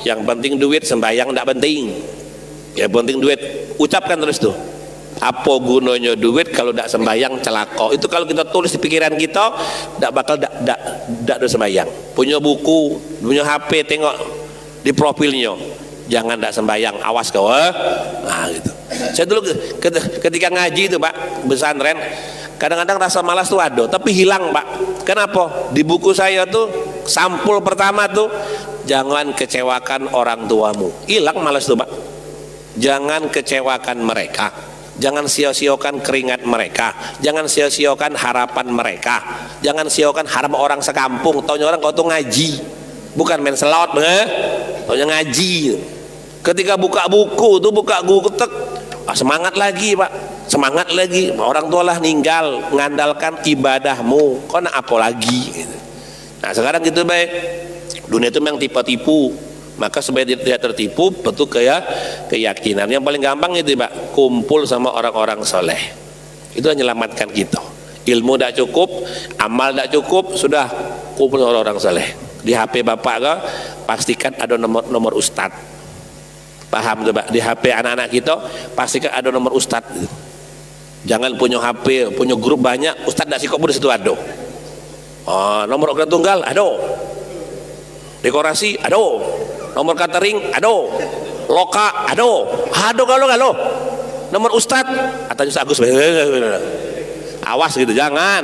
yang penting duit, sembahyang tidak penting. Ya penting duit, ucapkan terus tuh. Apa gunanya duit kalau tidak sembahyang, celaka. Itu kalau kita tulis di pikiran kita, tidak bakal tidak sembahyang. Punya buku, punya HP, tengok di profilnya, jangan tidak sembahyang, awas kau. Nah gitu. Saya dulu ketika ngaji itu Pak, pesantren, kadang-kadang rasa malas tuh ada, tapi hilang Pak. Kenapa? Di buku saya tuh sampul pertama tuh, jangan kecewakan orang tuamu. Hilang malas tuh Pak. Jangan kecewakan mereka, jangan sia-siakan keringat mereka, jangan sia-siakan harapan mereka, jangan sia-siakan harapan orang sekampung. Taunya orang kau tuh ngaji, bukan main selot, taunya ngaji. Ketika buka buku tek, semangat lagi Pak, semangat lagi. Orang tua lah ninggal, mengandalkan ibadahmu, kau nak apa lagi gitu. Nah sekarang gitu baik, dunia itu memang tipu-tipu, maka supaya tidak tertipu betul keyakinan yang paling gampang itu Pak, kumpul sama orang-orang soleh, itu menyelamatkan kita. Ilmu tidak cukup, amal tidak cukup, sudah kumpul sama orang soleh. Di HP Bapak kah, pastikan ada nomor ustadz. Paham tuh Pak? Di HP anak-anak kita pastikan ada nomor ustadz. Jangan punya HP, punya grup banyak, ustadz tidak sikap di situ ada. Nomor organ tunggal ada, dekorasi ada, nomor catering ada, loka ada kalau nomor ustadz atau Agus, awas gitu, jangan.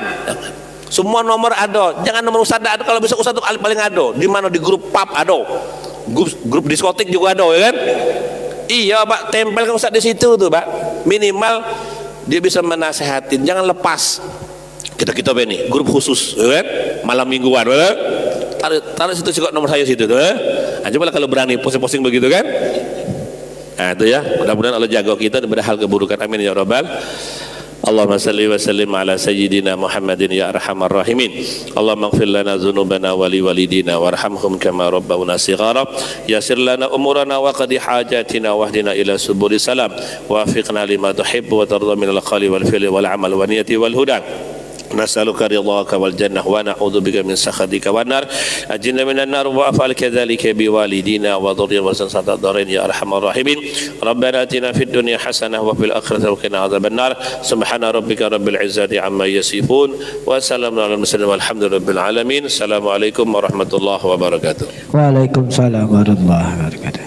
Semua nomor ada, jangan nomor ustadz ada. Kalau bisa ustadz itu paling ada. Di mana? Di grup pub ada, grup diskotik juga ada, ya kan? Iya Pak, tempelkan ustadz di situ tuh Pak. Minimal dia bisa menasehatin, jangan lepas. Kita ini grup khusus, ya kan? Malam mingguan, ya? Taruh situ juga nomor saya situ tuh. Nah, coba kalau berani posting begitu kan? Nah itu ya, mudah-mudahan Allah jaga kita dari hal keburukan. Amin ya rabbal. Allahumma salli wa sallim ala sayyidina Muhammadin ya arhamar rahimin. Allahumma ighfir lana dzunubana wa liwalidina warhamhum kama rabbawna shighara. Yassir lana umurana wa qadi hajatina wahdina ila subuli salam. Wafiqna lima tuhibbu wa tarda minal qawli wal fi'li wal amal wa niyati wal huda. نسألك رضاك والجنة ونعوذ بك من سخطك والنار أجرنا من النار وأفعل كذلك بوالدينا وذرية وسنسات الدارين يا أرحم الراحمين ربنا آتنا في الدنيا حسنة وفي الآخرة وقنا عذاب النار سبحان ربك رب العزة عما يصفون وسلام على المرسلين والحمد لله رب العالمين السلام عليكم ورحمة الله وبركاته. Waalaikumsalam warahmatullahi wabarakatuh.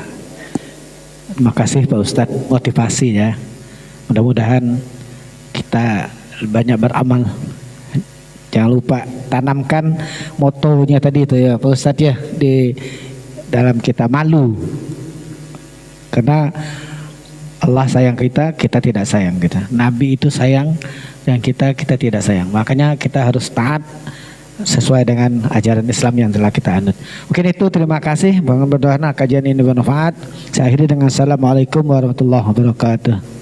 Terima kasih Pak Ustadz motivasi ya. Mudah-mudahan kita banyak beramal. Jangan lupa tanamkan motonya tadi itu ya Pak Ustadz ya, di dalam kita malu. Karena Allah sayang kita, kita tidak sayang kita. Nabi itu sayang dan kita tidak sayang. Makanya kita harus taat sesuai dengan ajaran Islam yang telah kita anut. Mungkin itu, terima kasih. Bangun berdoa kajian ini bermanfaat. Saya akhiri dengan assalamualaikum warahmatullahi wabarakatuh.